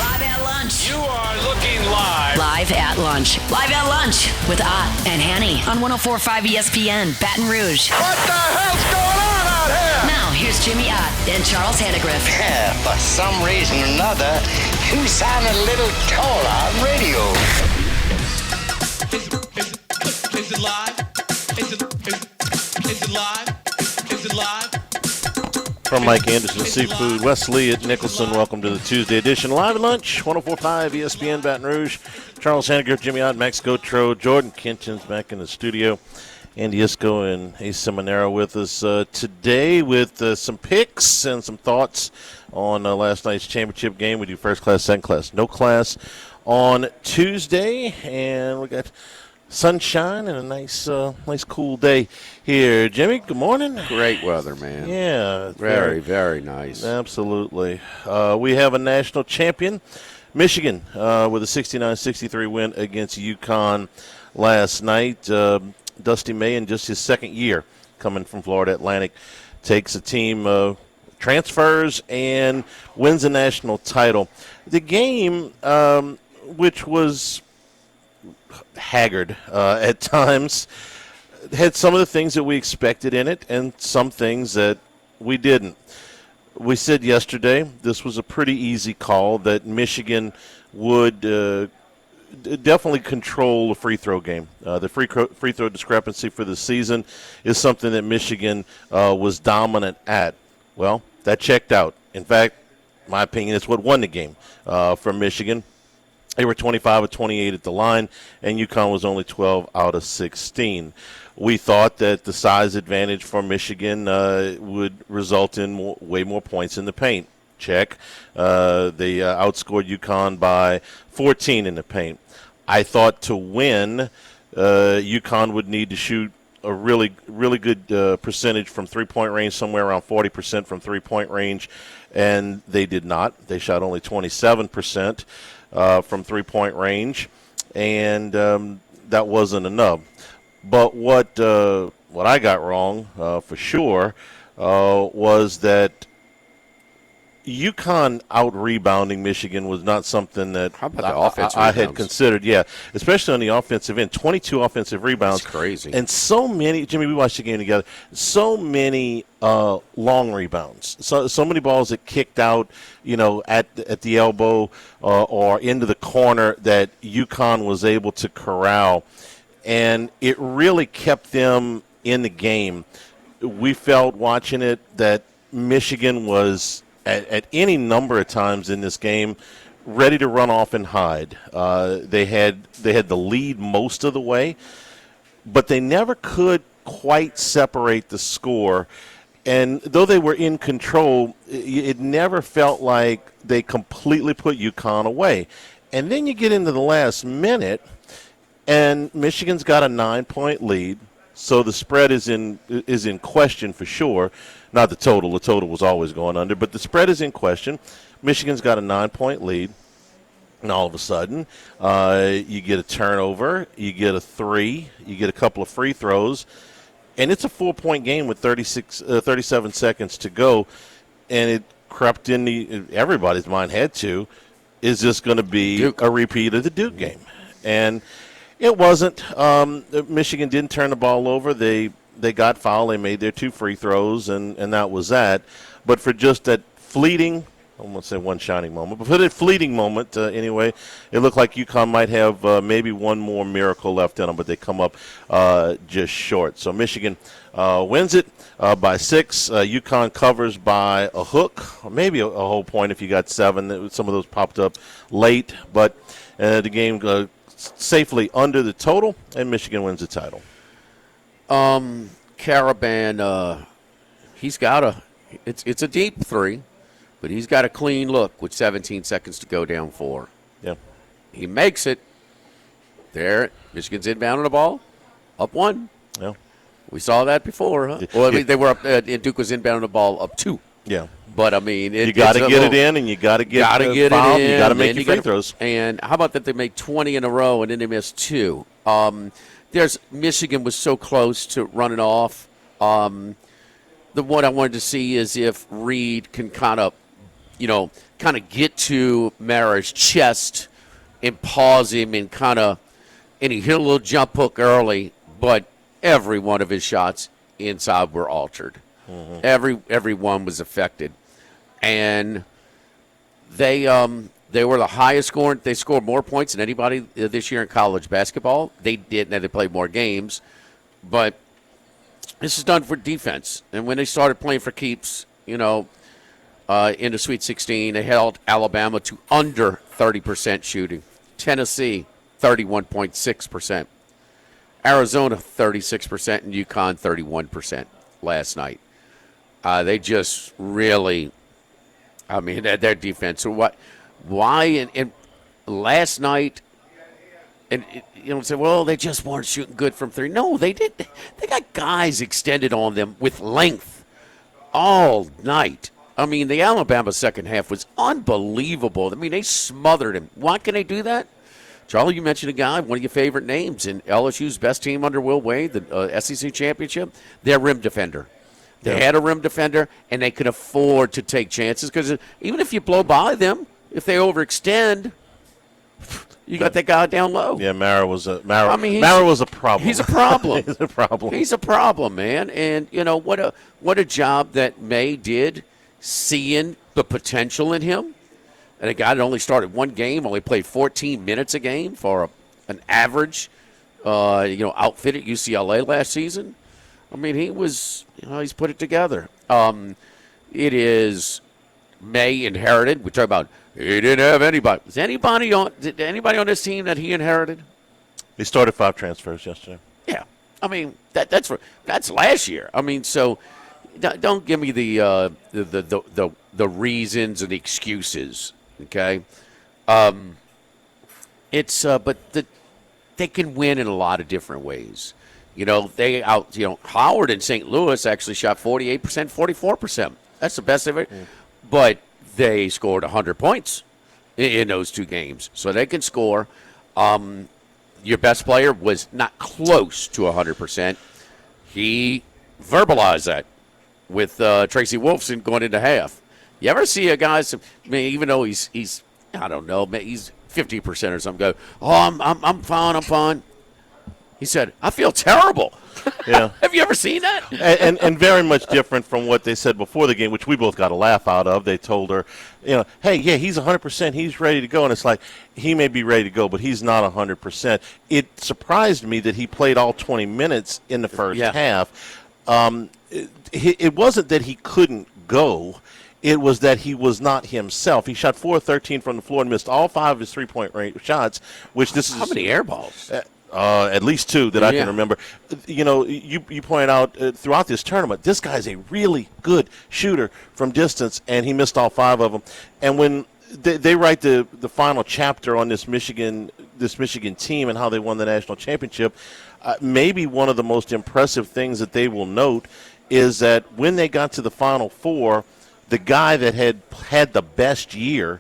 Live at lunch. You are looking live. Live at lunch. Live at lunch with Ott and Hanny on 104.5 ESPN, Baton Rouge. What the hell's going on out here? Now, here's Jimmy Ott and Charles Hannegriff. Yeah, for some reason or another, you sound a little taller on radio. Is it live? Is it live? Is it live? From Mike Anderson Seafood, Wesley at Nicholson, welcome to the Tuesday edition. Live at lunch, 104.5 ESPN Baton Rouge. Charles Hannegriff, Jimmy Ott, Max Gotro, Jordan Kinchin's back in the studio. Andy Isco and Ace Seminara with us today with some picks and some thoughts on last night's championship game. We do first class, second class, no class on Tuesday, and we got sunshine and a nice cool day here. Jimmy, good morning. Great weather, man. Yeah. Very nice. Absolutely. We have a national champion, Michigan, with a 69-63 win against UConn last night. Dusty May, in just his second year coming from Florida Atlantic, takes a team, transfers, and wins a national title. The game, which was haggard at times, had some of the things that we expected in it and some things that we didn't. We said yesterday this was a pretty easy call, that Michigan would definitely control the free throw game. The free throw discrepancy for the season is something that Michigan was dominant at. Well, that checked out. In fact, my opinion, it's what won the game for Michigan. They were 25 of 28 at the line, and UConn was only 12 out of 16. We thought that the size advantage for Michigan would result in way more points in the paint. Check. They outscored UConn by 14 in the paint. I thought to win, UConn would need to shoot a really good percentage from three-point range, somewhere around 40% from three-point range, and they did not. They shot only 27%. From three-point range, and that wasn't enough. But what I got wrong for sure was that UConn out-rebounding Michigan was not something that I had considered. Yeah, especially on the offensive end. 22 offensive rebounds. That's crazy. And so many, Jimmy, we watched the game together, so many long rebounds. So many balls that kicked out, at the elbow or into the corner that UConn was able to corral. And it really kept them in the game. We felt watching it that Michigan was at any number of times in this game ready to run off and hide. They had the lead most of the way, but they never could quite separate the score. And though they were in control, it never felt like they completely put UConn away. And then you get into the last minute, and Michigan's got a 9-point lead, so the spread is in question for sure. Not the total. The total was always going under, but the spread is in question. Michigan's got a 9-point lead, and all of a sudden, you get a turnover, you get a three, you get a couple of free throws, and it's a 4-point game with 37 seconds to go, and it crept in everybody's mind had to, is this going to be Duke, a repeat of the Duke game? And it wasn't. Michigan didn't turn the ball over. They got fouled. They made their 2 free throws, and that was that. But for just that fleeting, I won't say one shining moment, but for that fleeting moment, anyway, it looked like UConn might have maybe one more miracle left in them, but they come up just short. So Michigan wins it by 6. UConn covers by a hook, or maybe a whole point if you got 7. Some of those popped up late, but the game safely under the total, and Michigan wins the title. Caravan, he's got it's a deep 3, but he's got a clean look with 17 seconds to go, down 4. Yeah. He makes it. There, Michigan's inbounding the ball, up 1. Yeah. We saw that before, huh? Well, they were up, Duke was inbounding the ball up 2. Yeah. But, I mean, you got to get it in, and you got to get fouled. You got to make your free throws. And how about that they made 20 in a row, and then they missed 2? Michigan was so close to running off. What I wanted to see is if Reed can kind of kind of get to Mara's chest and pause him and and he hit a little jump hook early, but every one of his shots inside were altered. Mm-hmm. Every one was affected. And they were the highest scoring. They scored more points than anybody this year in college basketball. They did. Now they played more games, but this is done for defense. And when they started playing for keeps, in the Sweet 16, they held Alabama to under 30% shooting. Tennessee, 31.6%. Arizona, 36%, and UConn, 31% last night. They just really, their defense. So why? And last night, and say, well, they just weren't shooting good from three. No, they did. They got guys extended on them with length all night. The Alabama second half was unbelievable. They smothered him. Why can they do that? Charlie, you mentioned a guy, one of your favorite names, in LSU's best team under Will Wade, the SEC championship, their rim defender. They had a rim defender, and they could afford to take chances because even if you blow by them, if they overextend, you got that guy down low. Yeah, Mara was a problem. He's a problem. He's a problem. He's a problem, man. And what a job that May did, seeing the potential in him. And a guy that only started one game, only played 14 minutes a game for an average, outfit at UCLA last season. He was, he's put it together. It is May inherited. We talk about he didn't have anybody. Did anybody on this team that he inherited? He started 5 transfers yesterday. Yeah, that's last year. So don't give me the reasons and the excuses. Okay, they can win in a lot of different ways. Howard in St. Louis actually shot 48%, 44%. That's the best they've ever. But they scored 100 points in those 2 games, so they can score. Your best player was not close to 100%. He verbalized that with Tracy Wolfson going into half. You ever see a guy? Even though he's I don't know, he's 50% or something. Go, I'm fine. He said, I feel terrible. Yeah. Have you ever seen that? And very much different from what they said before the game, which we both got a laugh out of. They told her, hey, yeah, he's 100%. He's ready to go. And it's like, he may be ready to go, but he's not 100%. It surprised me that he played all 20 minutes in the first half. It wasn't that he couldn't go. It was that he was not himself. He shot 4 of 13 from the floor and missed all 5 of his three-point range shots, which this is. How many air balls? At least 2 that I can remember. You point out throughout this tournament, this guy's a really good shooter from distance, and he missed all 5 of them. And when they write the final chapter on this Michigan team and how they won the national championship, maybe one of the most impressive things that they will note is that when they got to the Final Four, the guy that had the best year,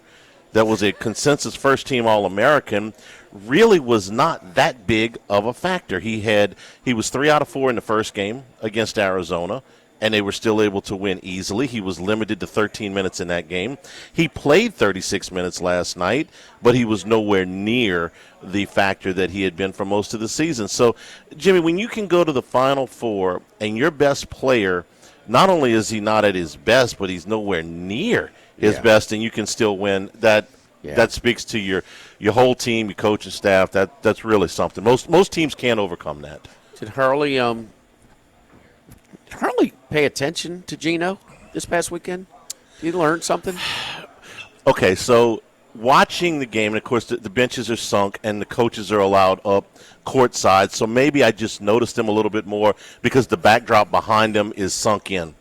that was a consensus first-team All-American, really was not that big of a factor. He was 3 out of 4 in the first game against Arizona, and they were still able to win easily. He was limited to 13 minutes in that game. He played 36 minutes last night, but he was nowhere near the factor that he had been for most of the season. So, Jimmy, when you can go to the Final Four and your best player, not only is he not at his best, but he's nowhere near his best, and you can still win, that speaks to your whole team, your coaching staff. That's really something. Most teams can't overcome that. Did Hurley pay attention to Gino this past weekend? Did he learn something? Okay, so watching the game, and of course the benches are sunk and the coaches are allowed up courtside, so maybe I just noticed him a little bit more because the backdrop behind him is sunk in.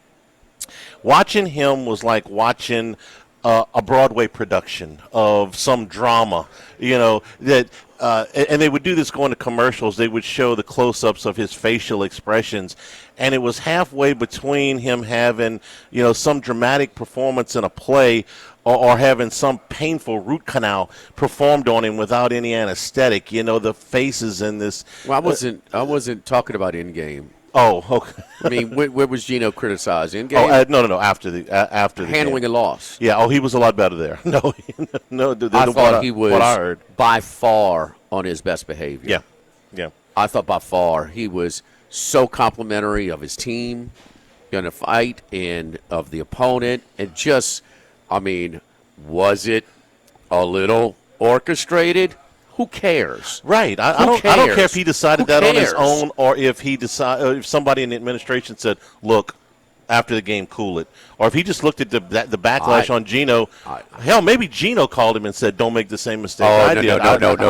Watching him was like watching a Broadway production of some drama, that and they would do this going to commercials. They would show the close-ups of his facial expressions, and it was halfway between him having, some dramatic performance in a play or having some painful root canal performed on him without any anesthetic. The faces in this. Well, I wasn't talking about in game. Oh, okay. I mean, where was Gino criticized? In game? Oh, no. After the Handling game. a loss. Yeah. Oh, he was a lot better there. No, no. I thought he was what I heard. by far on his best behavior. Yeah. I thought by far he was so complimentary of his team in a fight and of the opponent. And just, I mean, was it a little orchestrated? Who cares? Right. I don't care if he decided that on his own or if if somebody in the administration said, "Look, after the game, cool it," or if he just looked at the backlash on Gino. Hell, maybe Gino called him and said, "Don't make the same mistake I did." No. I doubt it.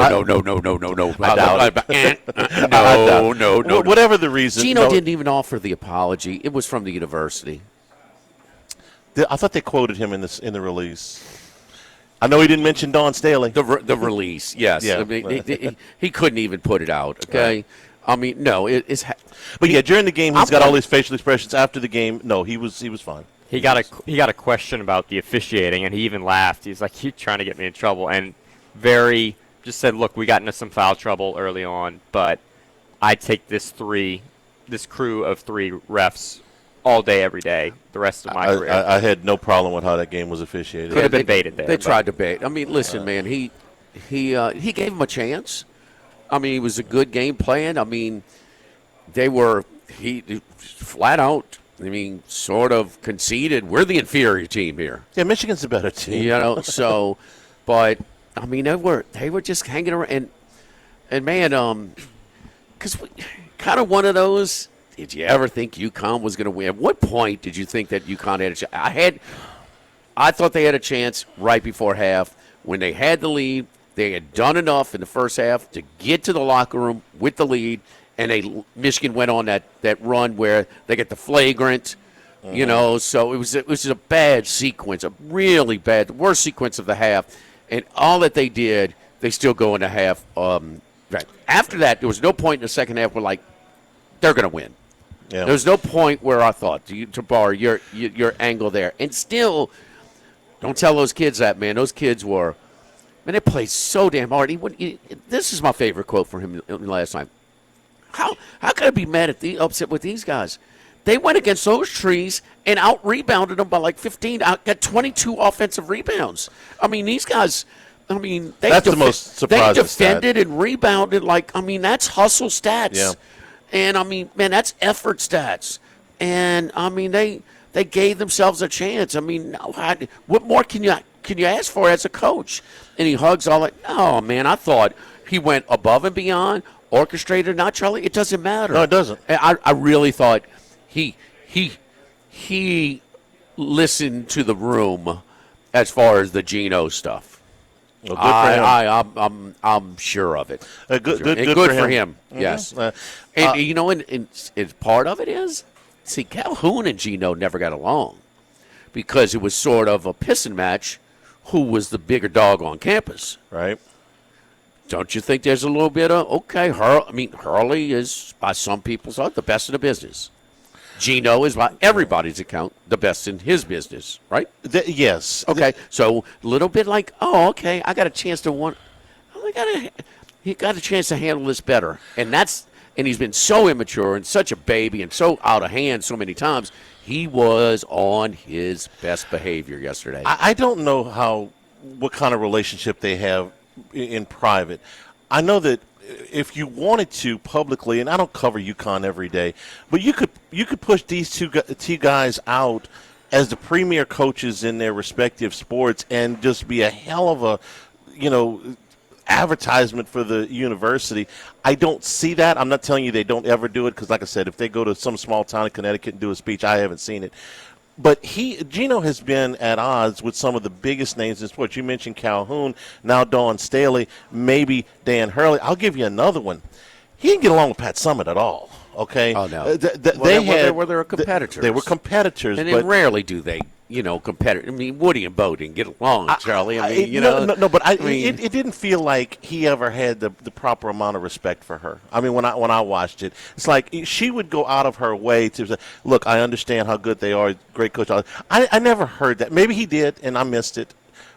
No. Whatever the reason, Gino didn't even offer the apology. It was from the university. I thought they quoted him in the release. I know he didn't mention Don Staley. The release, yes. Yeah. I mean, he couldn't even put it out. Okay, Right. I mean, no, it's. But yeah, during the game, he's got all these facial expressions. After the game, no, he was fine. He got a question about the officiating, and he even laughed. He's like, "You're trying to get me in trouble," and just said, "Look, we got into some foul trouble early on, but I take this crew of 3 refs all day, every day, the rest of my career." I had no problem with how that game was officiated. Could have been baited there. They tried to bait. I mean, listen, man, he gave him a chance. I mean, it was a good game plan. I mean, he flat out. I mean, sort of conceded. We're the inferior team here. Yeah, Michigan's a better team. You know, so, but I mean, they were just hanging around, and man, because kind of one of those. Did you ever think UConn was going to win? At what point did you think that UConn had a chance? I thought they had a chance right before half when they had the lead. They had done enough in the first half to get to the locker room with the lead, and Michigan went on that run where they get the flagrant, you know. So it was just a bad sequence, a really bad, the worst sequence of the half. And all that they did, they still go into half. Right. After that, there was no point in the second half where, like, they're going to win. Yeah. There was no point where I thought, to borrow your angle there. And still, don't tell those kids that, man. Those kids were – man, they played so damn hard. This is my favorite quote from him last time. How could I be mad at upset with these guys? They went against those trees and out-rebounded them by like 15. Got 22 offensive rebounds. I mean, these guys – I mean, that's the most surprising they defended and rebounded like – I mean, that's hustle stats. Yeah. And, I mean, man, that's effort stats. And, I mean, they gave themselves a chance. I mean, what more can you ask for as a coach? And he hugs all that. Oh, man, I thought he went above and beyond, orchestrated, not Charlie. It doesn't matter. No, it doesn't. I really thought he listened to the room as far as the Gino stuff. Well, good for him. I'm sure of it. Good for him. Mm-hmm. Yes. And you know, and part of it is, see, Calhoun and Gino never got along because it was sort of a pissing match. Who was the bigger dog on campus? Right. Don't you think there's a little bit of Hurley is by some people's thought the best in the business. Gino is by everybody's account the best in his business, right? Yes. Okay, so a little bit like, okay, I got a chance to he got a chance to handle this better, and he's been so immature and such a baby and so out of hand so many times. He was on his best behavior yesterday. I don't know what kind of relationship they have in private. I know that if you wanted to publicly, and I don't cover UConn every day, but you could push these two guys out as the premier coaches in their respective sports and just be a hell of a, advertisement for the university. I don't see that. I'm not telling you they don't ever do it because, like I said, if they go to some small town in Connecticut and do a speech, I haven't seen it. But Gino has been at odds with some of the biggest names in sports. You mentioned Calhoun, now Dawn Staley, maybe Dan Hurley. I'll give you another one. He didn't get along with Pat Summitt at all. Okay. Oh no. They were competitors. They were competitors, and but rarely do they, compete. I mean, Woody and Bo didn't get along, Charlie. It didn't feel like he ever had the proper amount of respect for her. I mean, when I watched it, it's like she would go out of her way to say, "Look, I understand how good they are, great coach." I never heard that. Maybe he did, and I missed it,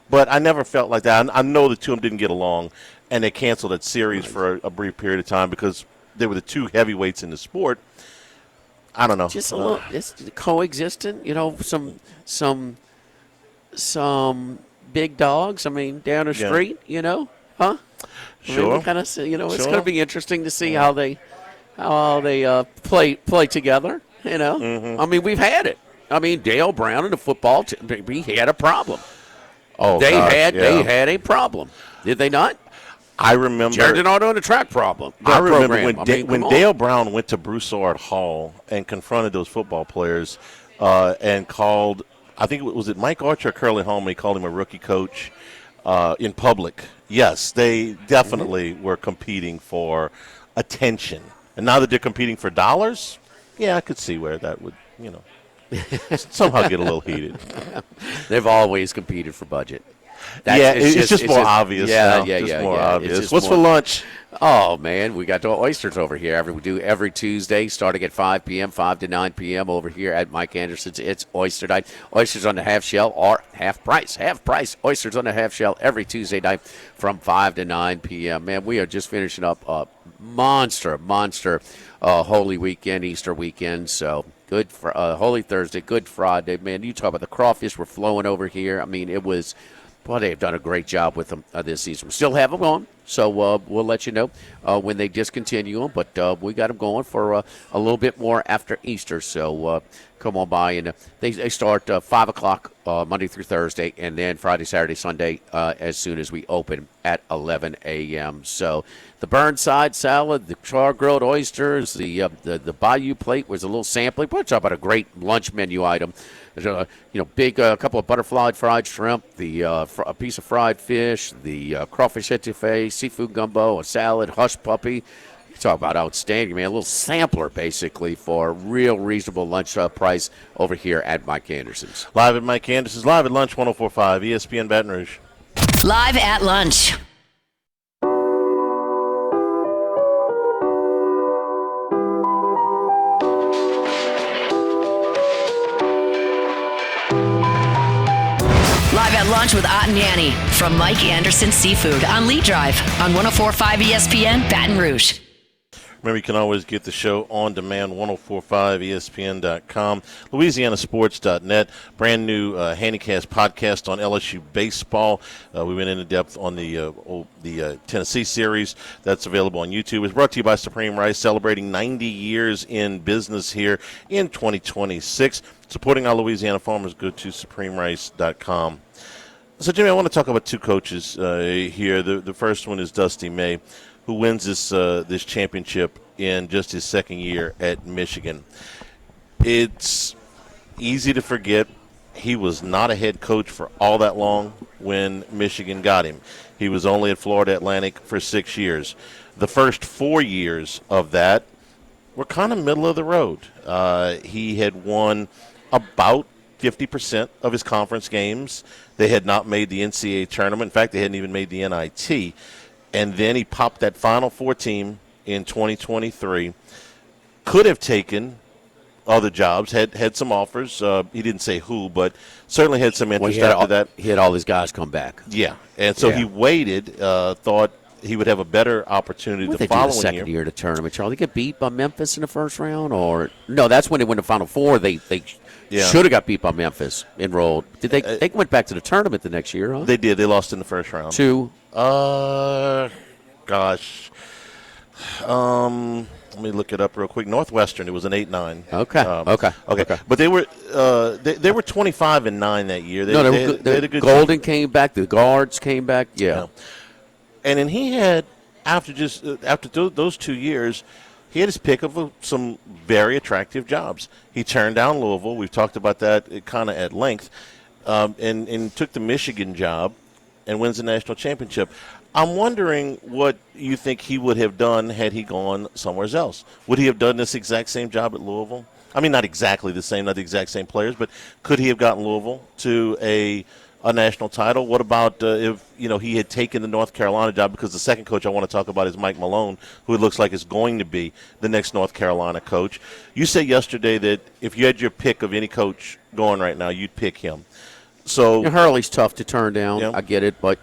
but I never felt like that. I know the two of them didn't get along, and they canceled that series for a brief period of time because they were the two heavyweights in the sport. I don't know. Just a little, it's coexistent. Some big dogs. I mean, down the street. Huh? Sure. Kind of, it's Sure. going to be interesting to see how they play together. I mean, we've had it. I mean, Dale Brown in the football team, he had a problem. Oh, they gosh, had a problem. Did they not? I remember. Jared Denardo in the track problem. I remember when come on. Dale Brown went to Broussard Hall and confronted those football players and called, I think was it Mike Archer or Curly Holman? He called him a rookie coach in public. Yes, they definitely were competing for attention. And now that they're competing for dollars, yeah, I could see where that would, somehow get a little heated. They've always competed for budget. It's just more obvious now. More obvious. What's for lunch? Oh, man, we got the oysters over here. We do every Tuesday starting at 5 p.m., 5 to 9 p.m. over here at Mike Anderson's. It's oyster night. Oysters on the half shell are half price. Half price. Oysters on the half shell every Tuesday night from 5 to 9 p.m. Man, we are just finishing up a monster Holy Weekend, Easter weekend. So good for Holy Thursday, Good Friday. Man, you talk about the crawfish were flowing over here. I mean, it was – well, they've done a great job with them this season. We still have them on, so we'll let you know when they discontinue them. But we got them going for a little bit more after Easter. So come on by. And they start 5 o'clock Monday through Thursday, and then Friday, Saturday, Sunday as soon as we open at 11 a.m. So the Burnside salad, the char-grilled oysters, the Bayou plate was a little sampling. We're talking about a great lunch menu item. There's big couple of butterfly fried shrimp, a piece of fried fish, the crawfish etouffee, seafood gumbo, a salad, hush puppy. You talk about outstanding, man. A little sampler, basically, for a real reasonable lunch price over here at Mike Anderson's. Live at Mike Anderson's, live at Lunch 104.5, ESPN Baton Rouge. Live at lunch. Live at lunch with Ott and Yanni from Mike Anderson Seafood on Lee Drive on 104.5 ESPN Baton Rouge. Remember, you can always get the show on demand, 1045ESPN.com, LouisianaSports.net, brand new Handycast podcast on LSU baseball. We went into depth on the Tennessee series. That's available on YouTube. It's brought to you by Supreme Rice, celebrating 90 years in business here in 2026. Supporting our Louisiana farmers, go to SupremeRice.com. So, Jimmy, I want to talk about two coaches here. The first one is Dusty May, who wins this championship in just his second year at Michigan. It's easy to forget he was not a head coach for all that long when Michigan got him. He was only at Florida Atlantic for 6 years. The first 4 years of that were kind of middle of the road. He had won about 50% of his conference games. They had not made the NCAA tournament. In fact, they hadn't even made the NIT. And then he popped that Final Four team in 2023. Could have taken other jobs, had some offers. He didn't say who, but certainly had some interest after that. He had all these guys come back. Yeah, and so he waited, thought he would have a better opportunity the following year. The second year of the tournament, Charlie. They get beat by Memphis in the first round? Or no, that's when they went to Final Four. They should have got beat by Memphis, enrolled. Did they went back to the tournament the next year, huh? They did. They lost in the first round. To? Let me look it up real quick. Northwestern, it was an 8-9. Okay. But they were they were 25-9 that year. They had a good Golden came back. The guards came back. Yeah. And then he had after those 2 years, he had his pick of some very attractive jobs. He turned down Louisville. We've talked about that kind of at length, and took the Michigan job and wins the national championship. I'm wondering what you think he would have done had he gone somewhere else. Would he have done this exact same job at Louisville? I mean, not exactly the same, not the exact same players, but could he have gotten Louisville to a national title? What about if he had taken the North Carolina job? Because the second coach I want to talk about is Mike Malone, who it looks like is going to be the next North Carolina coach. You said yesterday that if you had your pick of any coach going right now, you'd pick him. So Hurley's tough to turn down. Yeah. I get it, but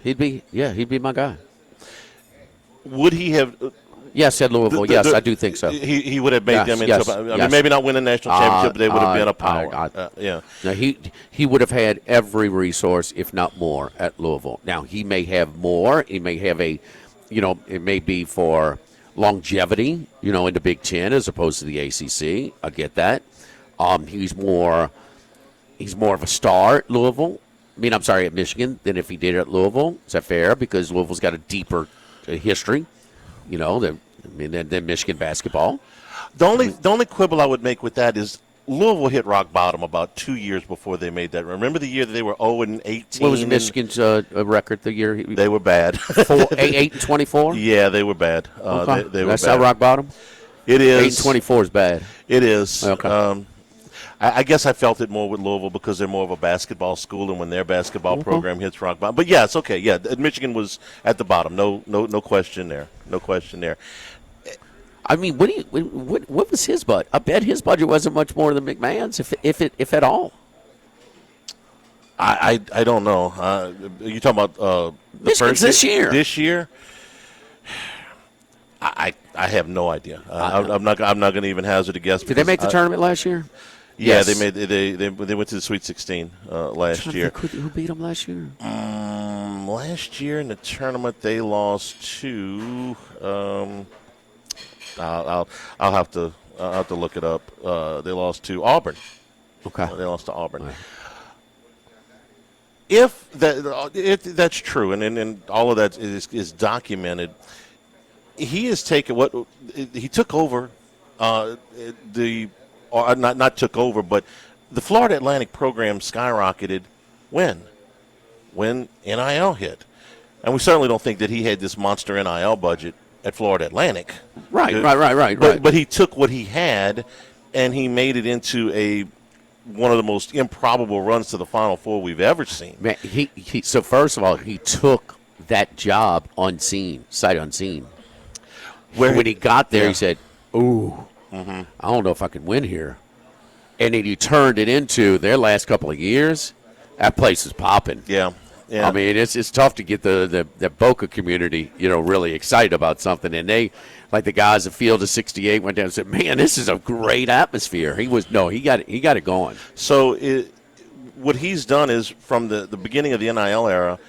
he'd be my guy. Would he have? Yes, at Louisville. Yes, I do think so. He would have made them into. Yes, I mean, maybe not win a national championship, but they would have been a power. Yeah. Now he would have had every resource, if not more, at Louisville. Now he may have more. He may have a, it may be for longevity, in the Big Ten as opposed to the ACC. I get that. He's more of a star at Louisville. At Michigan than if he did at Louisville. Is that fair? Because Louisville's got a deeper history, than Michigan basketball. The only quibble I would make with that is Louisville hit rock bottom about 2 years before they made that. Remember the year that they were 0-18? What was Michigan's record the year? They were bad. 8-24? Yeah, they were bad. Okay. They were That's bad. not rock bottom? It is. 8-24 is bad. It is. Okay. I guess I felt it more with Louisville because they're more of a basketball school, and when their basketball program hits rock bottom. But yeah, it's okay. Yeah, Michigan was at the bottom. No question there. No question there. What was his budget? I bet his budget wasn't much more than McMahon's, if at all. I don't know. You talking about the first this year? This year, I have no idea. I'm not going to even hazard a guess. Did they make the tournament last year? Yeah, Yes. they went to the Sweet 16 last year. Who beat them last year? Last year in the tournament, they lost to. I'll have to look it up. They lost to Auburn. Okay. They lost to Auburn. Right. If that's true, and all of that is documented, he has taken what he took over not took over, but the Florida Atlantic program skyrocketed when NIL hit. And we certainly don't think that he had this monster NIL budget at Florida Atlantic. Right. But he took what he had and he made it into one of the most improbable runs to the Final Four we've ever seen. Man, so first of all, he took that job sight unseen. When he got there, he said, "Ooh, I don't know if I can win here." And then he turned it into their last couple of years. That place is popping. Yeah. I mean, it's tough to get the Boca community, really excited about something. And they, like the guys at Field of 68, went down and said, "Man, this is a great atmosphere." He got it going. So what he's done is from the beginning of the NIL era,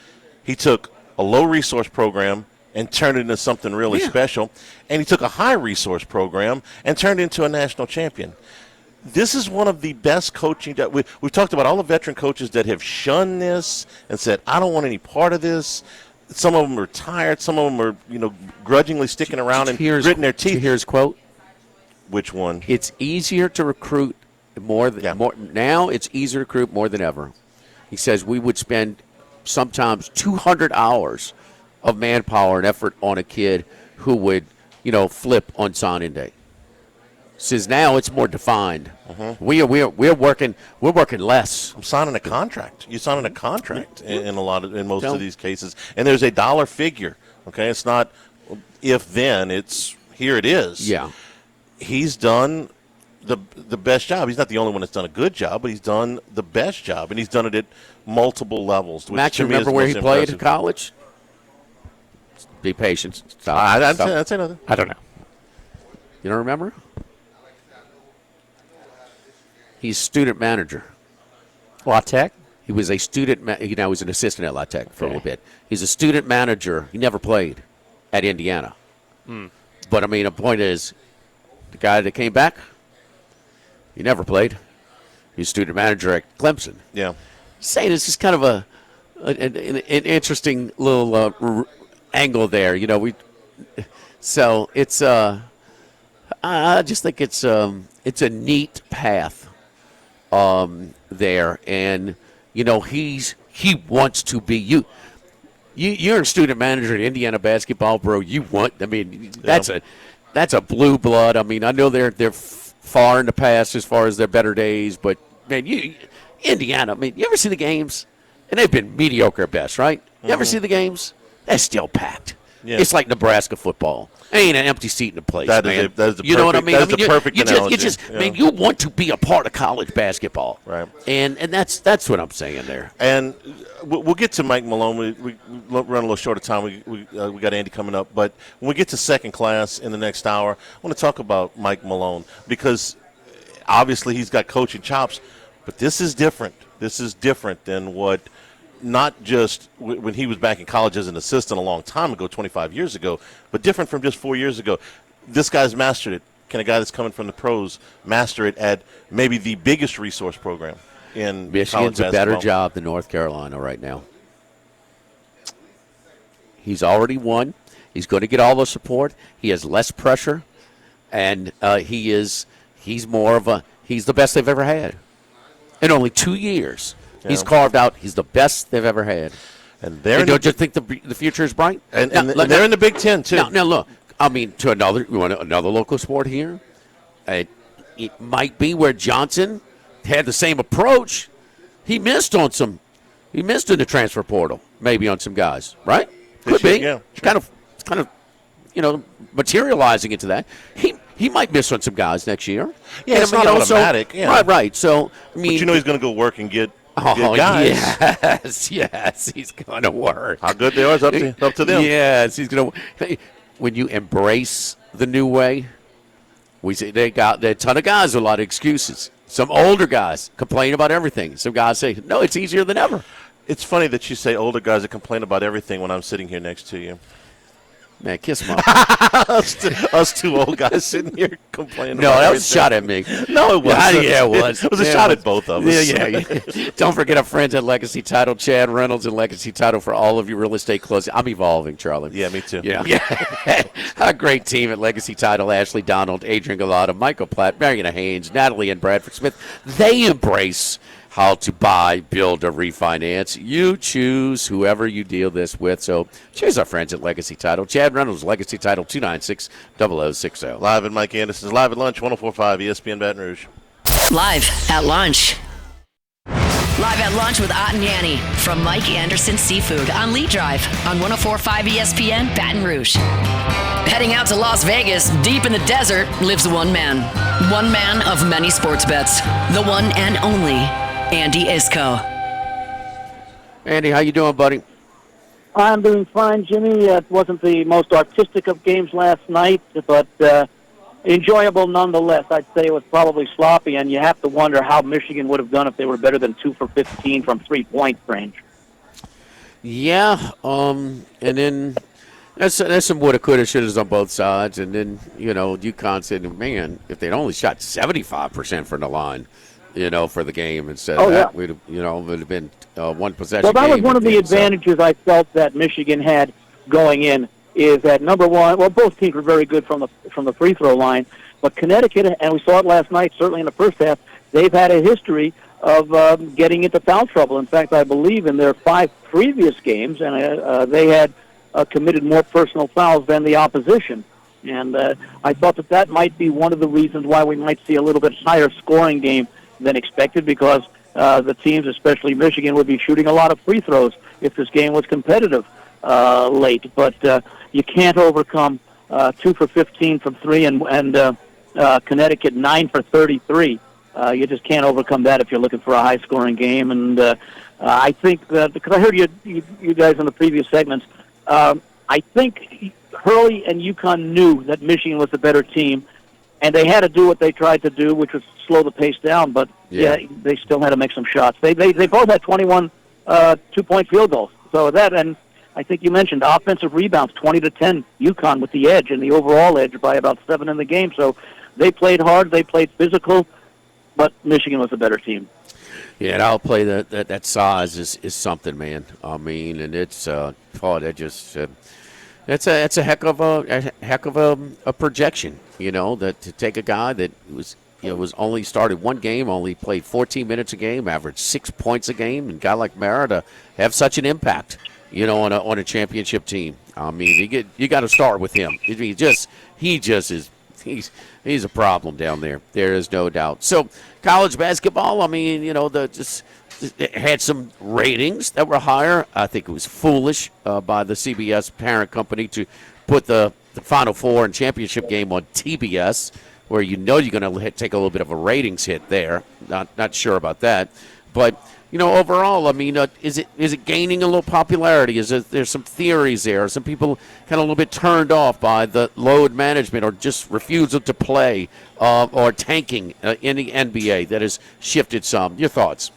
he took a low resource program and turned it into something really special. And he took a high resource program and turned it into a national champion. This is one of the best coaching that we've talked about. All the veteran coaches that have shunned this and said, "I don't want any part of this." Some of them are tired. Some of them are, grudgingly sticking around and gritting their teeth. Here's quote. Which one? It's easier to recruit now. It's easier to recruit more than ever. He says we would spend sometimes 200 hours of manpower and effort on a kid who would, flip on signing day. Says now it's more defined. We're working less. I'm signing a contract. You're signing a contract in most of these cases, and there's a dollar figure. Okay, it's not if then. It's here. It is. Yeah. He's done the best job. He's not the only one that's done a good job, but he's done the best job, and he's done it at multiple levels. Max, you remember where he played in college? Be patient. I'd say nothing. I don't know. You don't remember? He's student manager. La Tech? He was a student. He was an assistant at La Tech for a little bit. He's a student manager. He never played at Indiana. But the point is, the guy that came back, he never played. He's student manager at Clemson. Yeah. Saying this is kind of an interesting little angle there. So it's I just think it's a neat path there, and he wants to be you. You're a student manager at Indiana basketball, bro. That's a blue blood. I know they're far in the past as far as their better days, but man, Indiana. You ever see the games? And they've been mediocre at best, right? You ever see the games? They're still packed. Yeah. It's like Nebraska football. Ain't an empty seat in the place, That man. is the you know what I perfect- mean? that is the perfect analogy. Man, you want to be a part of college basketball, Right? And that's what I'm saying there. And we'll get to Mike Malone. We run a little short of time. We got Andy coming up, but when we get to second class in the next hour, I want to talk about Mike Malone because obviously he's got coaching chops, but this is different. This is different than what. Not just when he was back in college as an assistant a long time ago, 25 years ago, but different from just 4 years ago. This guy's mastered it. Can a guy that's coming from the pros master it at maybe the biggest resource program in Michigan's college a better basketball? job than North Carolina right now. He's already won. He's going to get all the support. He has less pressure, and he's the best they've ever had in only 2 years. Yeah. He's carved out. He's the best they've ever had. And don't you think the future is bright? And they're in the Big Ten too. Now look. I mean, to another local sport here. It might be where Johnson had the same approach. He missed in the transfer portal, maybe on some guys, right? Could be. Yeah, It's kind of, materializing into that. He might miss on some guys next year. Yeah, And it's not automatic. Yeah. Right. So I mean, But he's going to go work and get oh, guys. yes, he's going to work. How good they are is up to them. Yes, he's going to. When you embrace the new way, we see there are a ton of guys with a lot of excuses. Some older guys complain about everything. Some guys say, no, it's easier than ever. It's funny that you say older guys that complain about everything when I'm sitting here next to you. Man, kiss him up. us two old guys sitting here complaining. No, about that was a shot at me. No, it wasn't. Yeah, it was. It was a shot at both of us. Yeah. Don't forget our friends at Legacy Title, Chad Reynolds and Legacy Title for all of your real estate closing. I'm evolving, Charlie. Yeah, me too. Yeah. A great team at Legacy Title. Ashley Donald, Adrian Galata, Michael Platt, Mariana Haynes, Natalie and Bradford Smith. They embrace how to buy, build, or refinance. You choose whoever you deal this with. So choose our friends at Legacy Title. Chad Reynolds, Legacy Title, 296-0060. Live at Mike Anderson's Live at Lunch, 104.5 ESPN Baton Rouge. Live at lunch. Live at lunch with Ott and Yanni from Mike Anderson Seafood on Lee Drive on 104.5 ESPN Baton Rouge. Heading out to Las Vegas, deep in the desert, lives one man. One man of many sports bets. The one and only Andy Isco. Andy, how you doing, buddy? I'm doing fine, Jimmy. It wasn't the most artistic of games last night, but enjoyable nonetheless. I'd say it was probably sloppy, and you have to wonder how Michigan would have done if they were better than 2 for 15 from 3-point range. Yeah, and then that's some woulda, coulda, shouldas on both sides. And then, UConn said, man, if they'd only shot 75% from the line, for the game instead of that, we'd, it would have been one possession. Well, that was game one of the again, so. advantages I felt that Michigan had going in, is that number one, well, both teams were very good from the free throw line, but Connecticut, and we saw it last night, certainly in the first half, they've had a history of getting into foul trouble. In fact, I believe in their 5 previous games, and they had committed more personal fouls than the opposition. And I thought that might be one of the reasons why we might see a little bit higher scoring game than expected, because the teams, especially Michigan, would be shooting a lot of free throws if this game was competitive late. But you can't overcome 2 for 15 from 3 and Connecticut 9 for 33. You just can't overcome that if you're looking for a high-scoring game. And I think that, because I heard you guys in the previous segments, I think Hurley and UConn knew that Michigan was the better team, and they had to do what they tried to do, which was slow the pace down. But they still had to make some shots. They both had 21 2-point field goals. So that, and I think you mentioned offensive rebounds, 20-10. UConn with the edge and the overall edge by about 7 in the game. So they played hard, they played physical, but Michigan was a better team. Yeah, and I'll play that size is something, man. I mean, and it's it's a heck of a projection, that to take a guy that was only started one game, only played 14 minutes a game, averaged 6 points a game, and a guy like Mara to have such an impact, on a championship team. I mean, you got to start with him. He's a problem down there. There is no doubt. So college basketball, I mean, it had some ratings that were higher. I think it was foolish by the CBS parent company to put the Final Four and championship game on TBS, where you're going to take a little bit of a ratings hit there. Not sure about that, but overall, I mean, is it gaining a little popularity? There's some theories there? Some people kind of a little bit turned off by the load management or just refusal to play or tanking in the NBA that has shifted some. Your thoughts?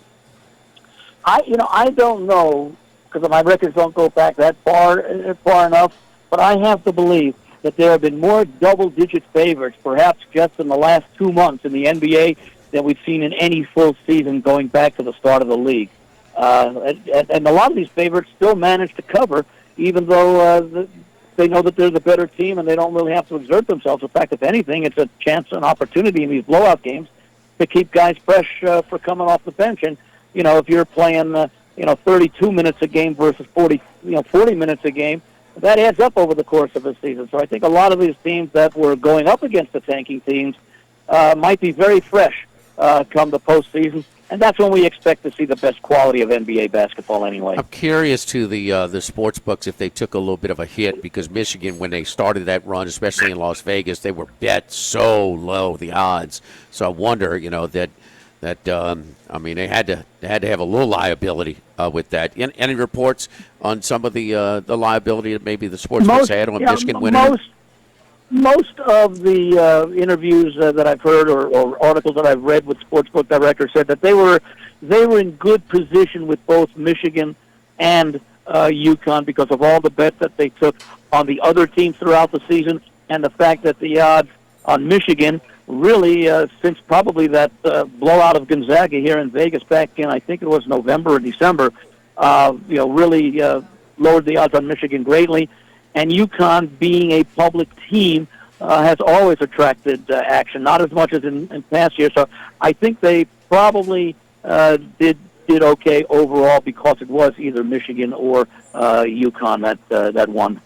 I don't know because my records don't go back that far enough, but I have to believe that there have been more double-digit favorites, perhaps just in the last 2 months in the NBA, than we've seen in any full season going back to the start of the league. And a lot of these favorites still manage to cover, even though they know that they're the better team and they don't really have to exert themselves. In fact, if anything, it's a chance, an opportunity in these blowout games to keep guys fresh for coming off the bench. And, if you're playing, 32 minutes a game versus 40 minutes a game, that adds up over the course of a season. So I think a lot of these teams that were going up against the tanking teams might be very fresh come the postseason, and that's when we expect to see the best quality of NBA basketball anyway. I'm curious to the sports books if they took a little bit of a hit because Michigan, when they started that run, especially in Las Vegas, they were bet so low, the odds. So I wonder, I mean, they had to have a little liability with that. Any reports on some of the liability that maybe the sports books had on Michigan winning? Most of the interviews that I've heard or articles that I've read with sportsbook directors said that they were in good position with both Michigan and UConn because of all the bets that they took on the other teams throughout the season and the fact that the odds on Michigan really since probably that blowout of Gonzaga here in Vegas back in, I think it was November or December, really lowered the odds on Michigan greatly. And UConn, being a public team, has always attracted action, not as much as in past years. So I think they probably did okay overall because it was either Michigan or UConn that won.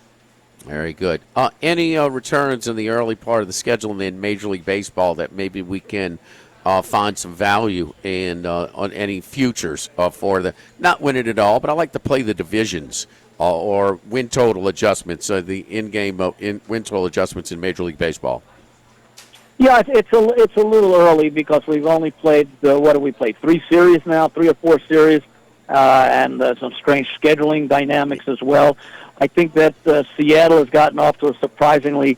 Very good. Any returns in the early part of the schedule in Major League Baseball that maybe we can find some value in on any futures for the not win it at all, but I like to play the divisions. Or win total adjustments, the in-game win total adjustments in Major League Baseball. Yeah, it's a little early because we've only played what have we played? 3 series now, 3 or 4 series, and some strange scheduling dynamics as well. I think that Seattle has gotten off to a surprisingly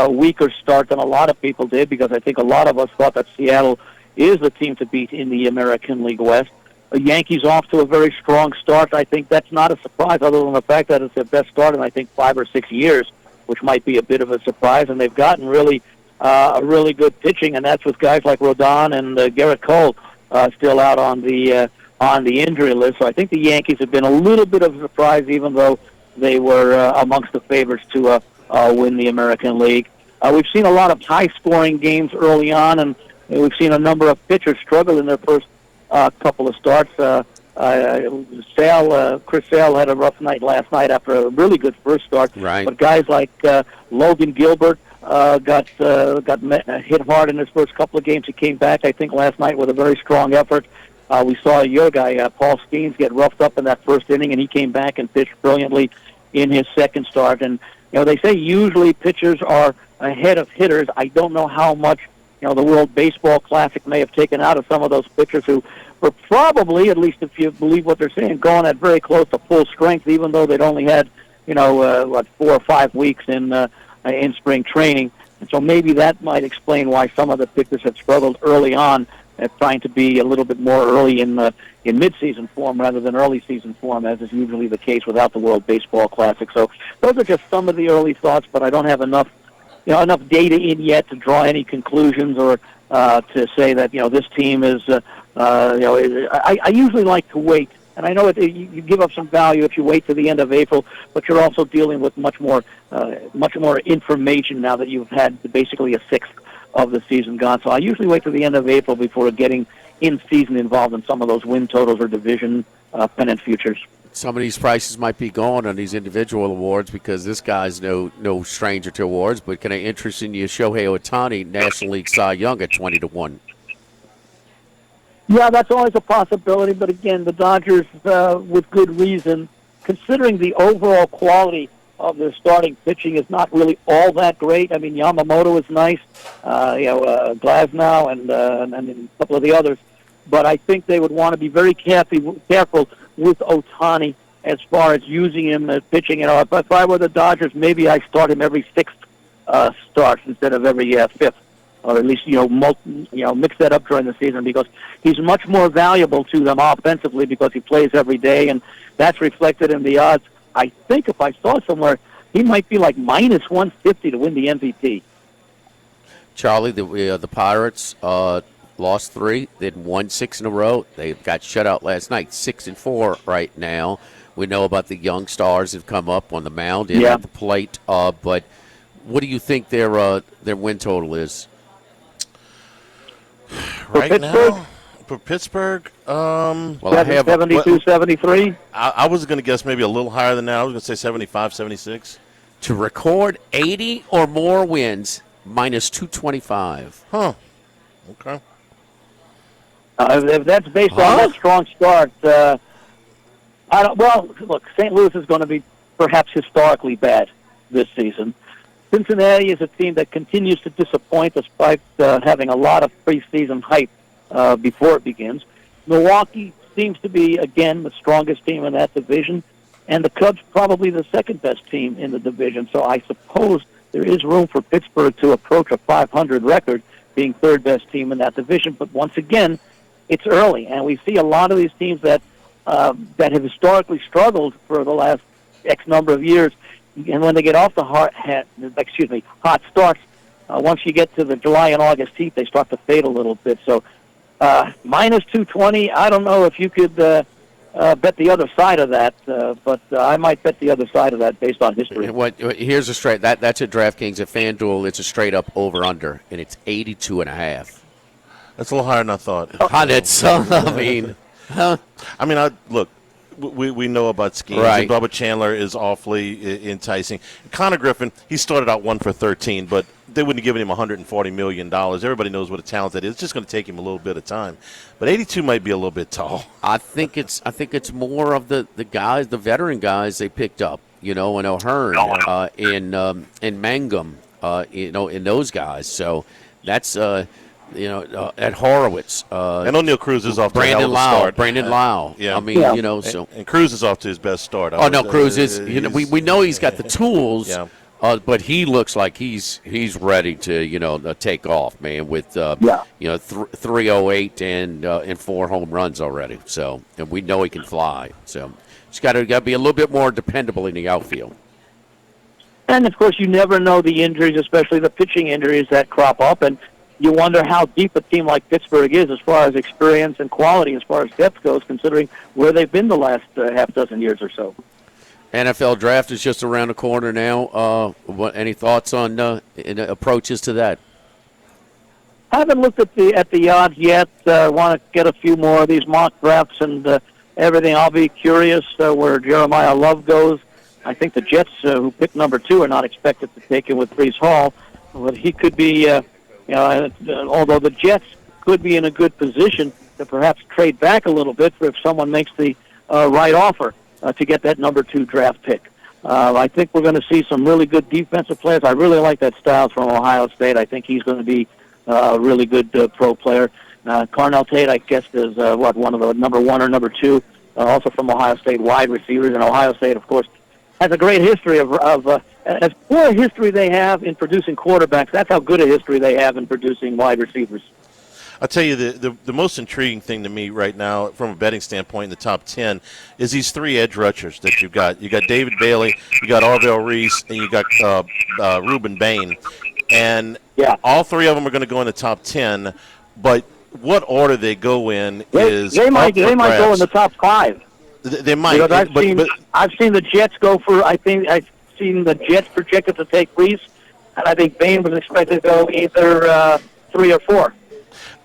weaker start than a lot of people did because I think a lot of us thought that Seattle is the team to beat in the American League West. The Yankees off to a very strong start. I think that's not a surprise other than the fact that it's their best start in, I think, 5 or 6 years, which might be a bit of a surprise. And they've gotten really a really good pitching, and that's with guys like Rodon and Garrett Cole still out on the injury list. So I think the Yankees have been a little bit of a surprise, even though they were amongst the favorites to win the American League. We've seen a lot of high-scoring games early on, and we've seen a number of pitchers struggle in their first couple of starts. Chris Sale had a rough night last night after a really good first start. Right. But guys like Logan Gilbert got hit hard in his first couple of games. He came back, I think, last night with a very strong effort. We saw your guy, Paul Skeens, get roughed up in that first inning, and he came back and pitched brilliantly in his second start. And, they say usually pitchers are ahead of hitters. I don't know how much the World Baseball Classic may have taken out of some of those pitchers who were probably, at least if you believe what they're saying, going at very close to full strength, even though they'd only had, 4 or 5 weeks in spring training. And so maybe that might explain why some of the pitchers have struggled early on at trying to be a little bit more early in mid-season form rather than early season form, as is usually the case without the World Baseball Classic. So those are just some of the early thoughts, but I don't have enough data in yet to draw any conclusions or to say that this team is. I usually like to wait, and I know you give up some value if you wait to the end of April, but you're also dealing with much more information now that you've had basically a sixth of the season gone. So I usually wait to the end of April before getting in season involved in some of those win totals or division pennant futures. Some of these prices might be going on these individual awards because this guy's no stranger to awards. But can I interest in you, Shohei Ohtani, National League Cy Young at 20-1? Yeah, that's always a possibility. But again, the Dodgers, with good reason, considering the overall quality of their starting pitching is not really all that great. I mean, Yamamoto is nice, Glasnow and a couple of the others. But I think they would want to be very careful with Ohtani as far as using him as pitching. If I were the Dodgers, maybe I start him every sixth start instead of every fifth, or at least mix that up during the season, because he's much more valuable to them offensively because he plays every day, and that's reflected in the odds. I think if I saw somewhere, he might be like minus 150 to win the MVP. Charlie, the Pirates lost 3. They'd won 6 in a row. They got shut out last night, 6-4 right now. We know about the young stars that have come up on the mound and at the plate. But what do you think their win total is? Right now, for Pittsburgh, well, I have 72, 73. I was going to guess maybe a little higher than that. I was going to say 75, 76. To record 80 or more wins, minus 225. Huh. Okay. If that's based on that strong start, I don't. Well, look, St. Louis is going to be perhaps historically bad this season. Cincinnati is a team that continues to disappoint despite having a lot of preseason hype before it begins. Milwaukee seems to be, again, the strongest team in that division, and the Cubs probably the second-best team in the division. So I suppose there is room for Pittsburgh to approach a 500 record, being third-best team in that division. But once again, it's early, and we see a lot of these teams that have historically struggled for the last X number of years. And when they get off the hot starts, once you get to the July and August heat, they start to fade a little bit. So minus 220, I don't know if you could bet the other side of that, but I might bet the other side of that based on history. Here's a straight, that's at DraftKings. At FanDuel, it's a straight-up over-under, and it's 82.5. That's a little higher than I thought. Look, we know about schemes. Right. And Bubba Chandler is awfully enticing. Connor Griffin, he started out 1 for 13, but they wouldn't have given him $140 million. Everybody knows what a talent that is. It's just going to take him a little bit of time. But 82 might be a little bit tall. I think it's more of the guys, the veteran guys they picked up, in O'Hearn, in Mangum, in those guys. So that's at Horowitz. And O'Neal Cruz is off to a hell of a start. Brandon Lau. And Cruz is off to his best start. Cruz is. We know he's got the tools. Yeah. But he looks like he's ready to take off, man. With 308 and 4 home runs already. So, and we know he can fly. So he's got to be a little bit more dependable in the outfield. And of course, you never know the injuries, especially the pitching injuries that crop up, and you wonder how deep a team like Pittsburgh is as far as experience and quality, as far as depth goes, considering where they've been the last half dozen years or so. NFL draft is just around the corner now. Any thoughts on approaches to that? I haven't looked at the odds yet. Want to get a few more of these mock drafts and everything. I'll be curious where Jeremiah Love goes. I think the Jets, who picked number 2, are not expected to take him with Breece Hall, but he could be. Although the Jets could be in a good position to perhaps trade back a little bit if someone makes the right offer to get that number 2 draft pick. I think we're going to see some really good defensive players. I really like that Styles from Ohio State. I think he's going to be a really good pro player. Carnell Tate, I guess, is one of the number 1 or number 2, also from Ohio State wide receivers. And Ohio State, of course, has a great history of as poor a history they have in producing quarterbacks. That's how good a history they have in producing wide receivers. I'll tell you, the most intriguing thing to me right now, from a betting standpoint, in the top 10, is these 3 edge rushers that you've got. You got David Bailey, you got Arvell Reese, and you got Reuben Bain. And all 3 of them are going to go in the top 10, but what order they go in is they might go in the top 5. They might. Because I've seen the Jets go for. I've seen the Jets projected to take Reese, and I think Bain was expected to go either 3 or 4.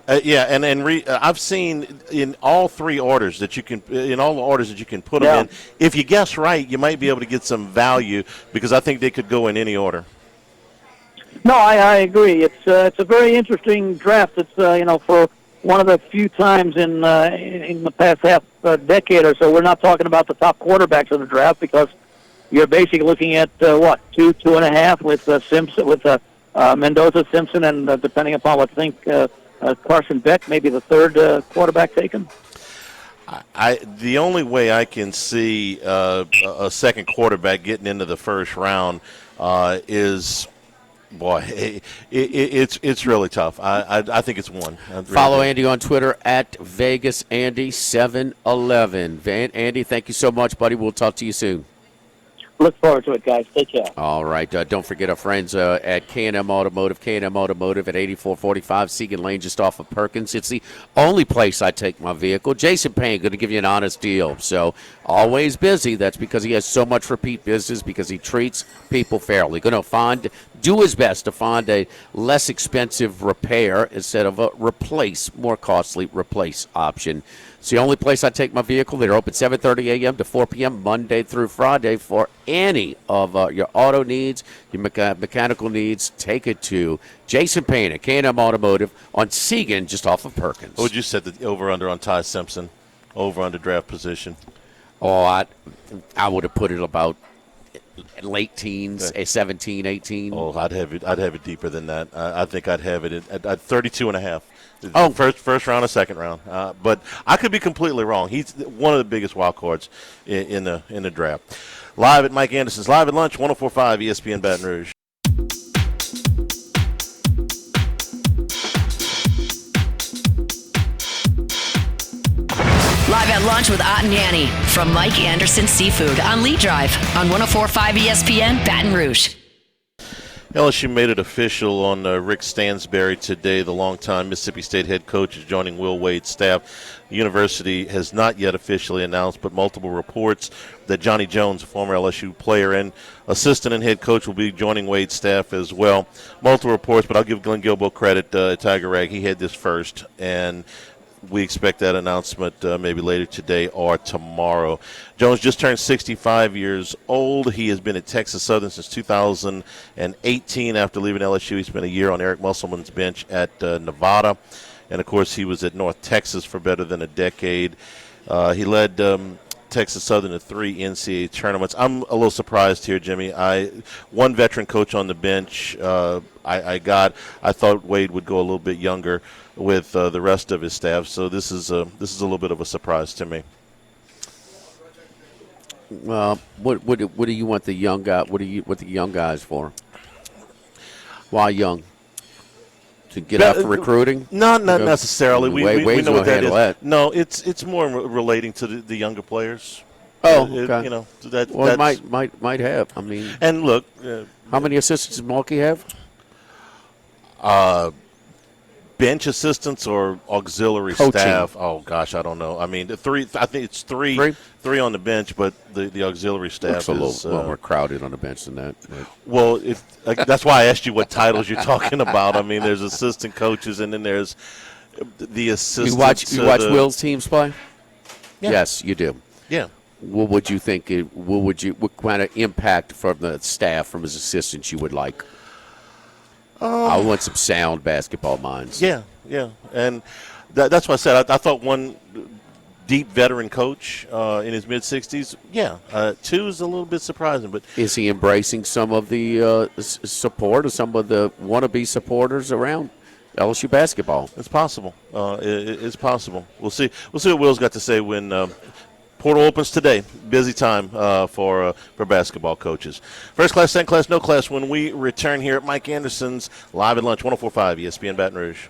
I've seen in all 3 orders that you can, in all the orders that you can put them in. If you guess right, you might be able to get some value, because I think they could go in any order. No, I agree. It's a very interesting draft. It's for one of the few times in the past half decade or so, we're not talking about the top quarterbacks of the draft because you're basically looking at two and a half with Simpson, with Mendoza, Simpson, and depending upon what you think, Carson Beck, maybe the third quarterback taken. The only way I can see a second quarterback getting into the first round is. Boy, it's really tough. I think it's one. Follow Andy on Twitter at VegasAndy711. Andy, thank you so much, buddy. We'll talk to you soon. Look forward to it, guys. Take care. All right. Don't forget our friends at K&M Automotive. K&M Automotive at 8445 Segan Lane, just off of Perkins. It's the only place I take my vehicle. Jason Payne going to give you an honest deal. So always busy. That's because he has so much repeat business, because he treats people fairly. Going to do his best to find a less expensive repair instead of a more costly replace option. It's the only place I take my vehicle. They're open 7:30 a.m. to 4 p.m. Monday through Friday for any of your auto needs, your mechanical needs. Take it to Jason Payne at K&M Automotive on Segan, just off of Perkins. What would you set the over-under on Ty Simpson, over-under draft position? Oh, I would have put it about late teens, 17, 18. Oh, I'd have it deeper than that. I think I'd have it at 32 and a half. Oh, first round or second round, but I could be completely wrong. He's one of the biggest wild cards in the draft. Live at Mike Anderson's Live at Lunch, 104.5 ESPN Baton Rouge. Live at Lunch with Ott and Yanni from Mike Anderson Seafood on Lee Drive on 104.5 ESPN Baton Rouge. LSU made it official on Rick Stansberry today. The longtime Mississippi State head coach is joining Will Wade's staff. The university has not yet officially announced, but multiple reports that Johnny Jones, a former LSU player and assistant and head coach, will be joining Wade's staff as well. Multiple reports, but I'll give Glenn Gilbo credit. Tiger Rag, he had this first, and we expect that announcement maybe later today or tomorrow. Jones just turned 65 years old. He has been at Texas Southern since 2018. After leaving LSU, he spent a year on Eric Musselman's bench at Nevada. And, of course, he was at North Texas for better than a decade. He led Texas Southern to 3 NCAA tournaments. I'm a little surprised here, Jimmy. One veteran coach on the bench I thought Wade would go a little bit younger with the rest of his staff. So this is a little bit of a surprise to me. What do you want the young guy? What the young guys for? Why young? To get after recruiting? Not necessarily. We know what that is. That. No, it's more relating to the younger players. Oh, okay. It might have. I mean, and look, how many assistants does Mulkey have? Bench assistants or auxiliary Coaching. staff? Oh gosh, I don't know. I mean, 3. I think it's three on the bench, but the auxiliary staff is a little more crowded on the bench than that. But. Well, that's why I asked you what titles you're talking about. I mean, there's assistant coaches, and then there's the assistants. You watch Will's teams play? Yeah. Yes, you do. Yeah. What would you think? What kind of impact from the staff, from his assistants, you would like? I want some sound basketball minds. Yeah, and that's what I said. I thought one deep veteran coach in his mid-60s. Yeah, 2 is a little bit surprising, but is he embracing some of the support of some of the wannabe supporters around LSU basketball? It's possible. It's possible. We'll see. We'll see what Will's got to say when portal opens today. Busy time for basketball coaches. First class, second class, no class when we return here at Mike Anderson's Live at Lunch, 104.5 ESPN Baton Rouge.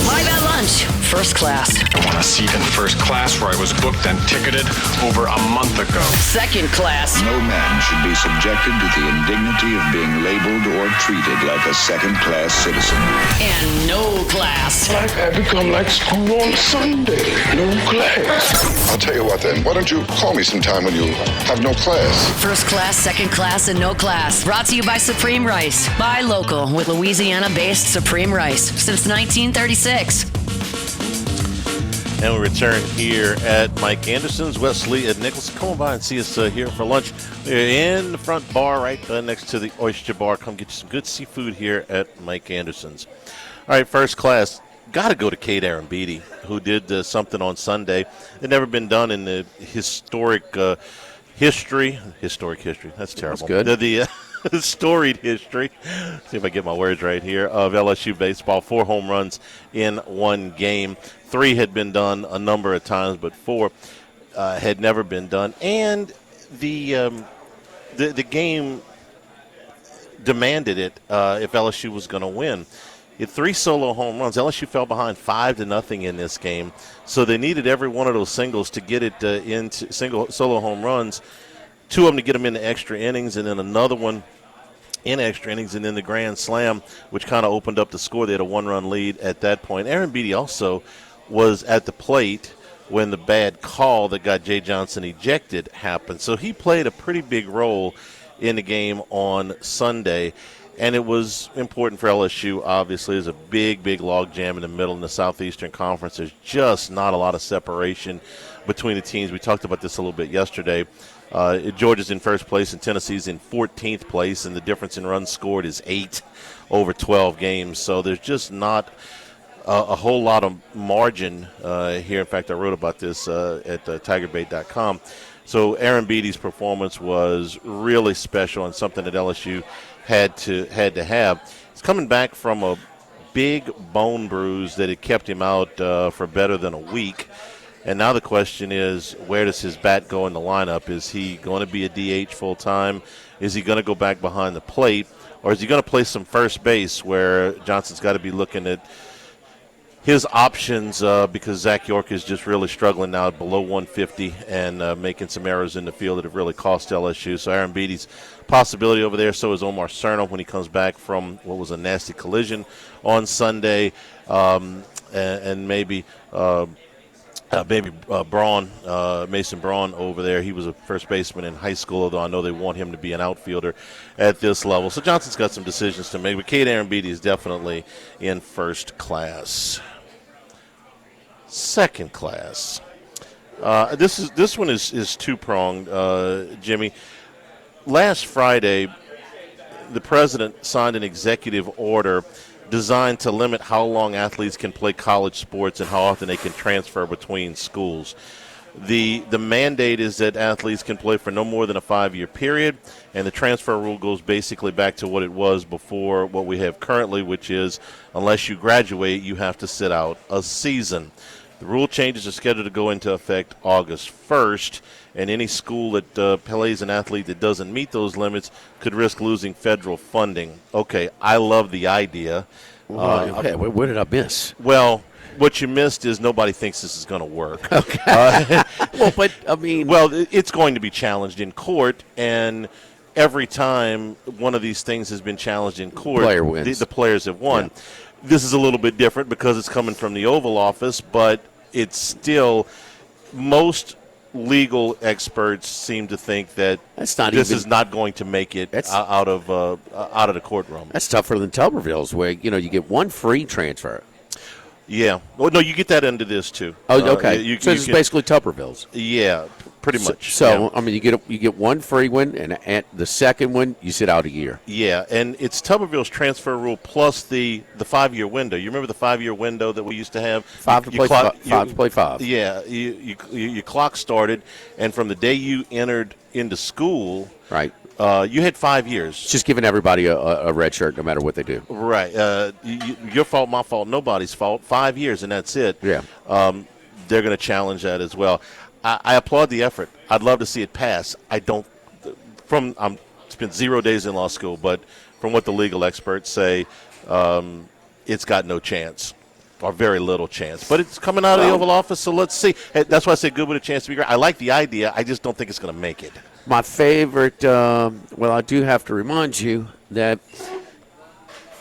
Live at Lunch, first class. I want a seat in first class where I was booked and ticketed over a month ago. Second class. No man should be subjected to the indignity of being labeled or treated like a second-class citizen. And no class. Life had become like school on Sunday. No class. I'll tell you what then. Why don't you call me sometime when you have no class? First class, second class, and no class. Brought to you by Supreme Rice. Buy local with Louisiana-based Supreme Rice since 1936. And we return here at Mike Anderson's. Wesley and Nicholas, come on by and see us here for lunch. We're in the front bar right next to the Oyster Bar. Come get you some good seafood here at Mike Anderson's. All right, first class. got to go to Kate Arambidi, who did something on Sunday that never been done in the historic history. Historic history. That's terrible. That's good. The storied history. See if I get my words right here of LSU baseball. 4 home runs in one game. 3 had been done a number of times, but 4 had never been done. And the game demanded it if LSU was going to win. He had 3 solo home runs. LSU fell behind 5-0 in this game, so they needed every one of those singles to get it into solo home runs. 2 of them to get them into extra innings, and then another one in extra innings, and then the grand slam, which kind of opened up the score. They had a 1-run lead at that point. Aaron Beatty also was at the plate when the bad call that got Jay Johnson ejected happened. So he played a pretty big role in the game on Sunday. And it was important for LSU, obviously. There's a big log jam in the middle in the Southeastern Conference. There's just not a lot of separation between the teams. We talked about this a little bit yesterday. Georgia's in first place and Tennessee's in 14th place, and the difference in runs scored is 8 over 12 games. So there's just not a whole lot of margin here. In fact, I wrote about this at tigerbait.com. So Aaron Beatty's performance was really special and something that LSU had to have. He's coming back from a big bone bruise that had kept him out for better than a week. And now the question is, where does his bat go in the lineup? Is he going to be a DH full-time? Is he going to go back behind the plate? Or is he going to play some first base where Johnson's got to be looking at his options because Zach York is just really struggling now below 150 and making some errors in the field that have really cost LSU. So Aaron Beatty's possibility over there. So is Omar Cerna when he comes back from what was a nasty collision on Sunday. And maybe Mason Braun over there. He was a first baseman in high school, although I know they want him to be an outfielder at this level. So Johnson's got some decisions to make. But Kate Aaron Beatty is definitely in first class. Second class. This one is two-pronged, Jimmy. Last Friday, the president signed an executive order designed to limit how long athletes can play college sports and how often they can transfer between schools. The mandate is that athletes can play for no more than a 5-year period, and the transfer rule goes basically back to what it was before what we have currently, which is unless you graduate, you have to sit out a season. The rule changes are scheduled to go into effect August 1st, and any school that plays an athlete that doesn't meet those limits could risk losing federal funding. Okay, I love the idea. Okay, what did I miss? Well, what you missed is nobody thinks this is going to work. Okay. Well, it's going to be challenged in court, and every time one of these things has been challenged in court, Player wins. The players have won. Yeah. This is a little bit different because it's coming from the Oval Office, but it's still most legal experts seem to think that this is not going to make it out of the courtroom. That's tougher than Tuberville's, where you get one free transfer. Yeah. Well, no, you get that into this too. Oh, okay. So it's basically Tuberville's. Yeah, pretty much. So yeah. You get one free one, and at the second one, you sit out a year. Yeah, and it's Tuberville's transfer rule plus the 5-year window. You remember the 5-year window that we used to have? Five to play five. Yeah, your clock started, and from the day you entered into school, right. You had 5 years. Just giving everybody a red shirt no matter what they do. Right. Your fault, my fault, nobody's fault. 5 years, and that's it. Yeah. They're going to challenge that as well. I applaud the effort. I'd love to see it pass. I've spent 0 days in law school, but from what the legal experts say, it's got no chance. Or very little chance. But it's coming out of the Oval Office, so let's see. That's why I say good with a chance to be great. I like the idea. I just don't think it's going to make it. My favorite, I do have to remind you that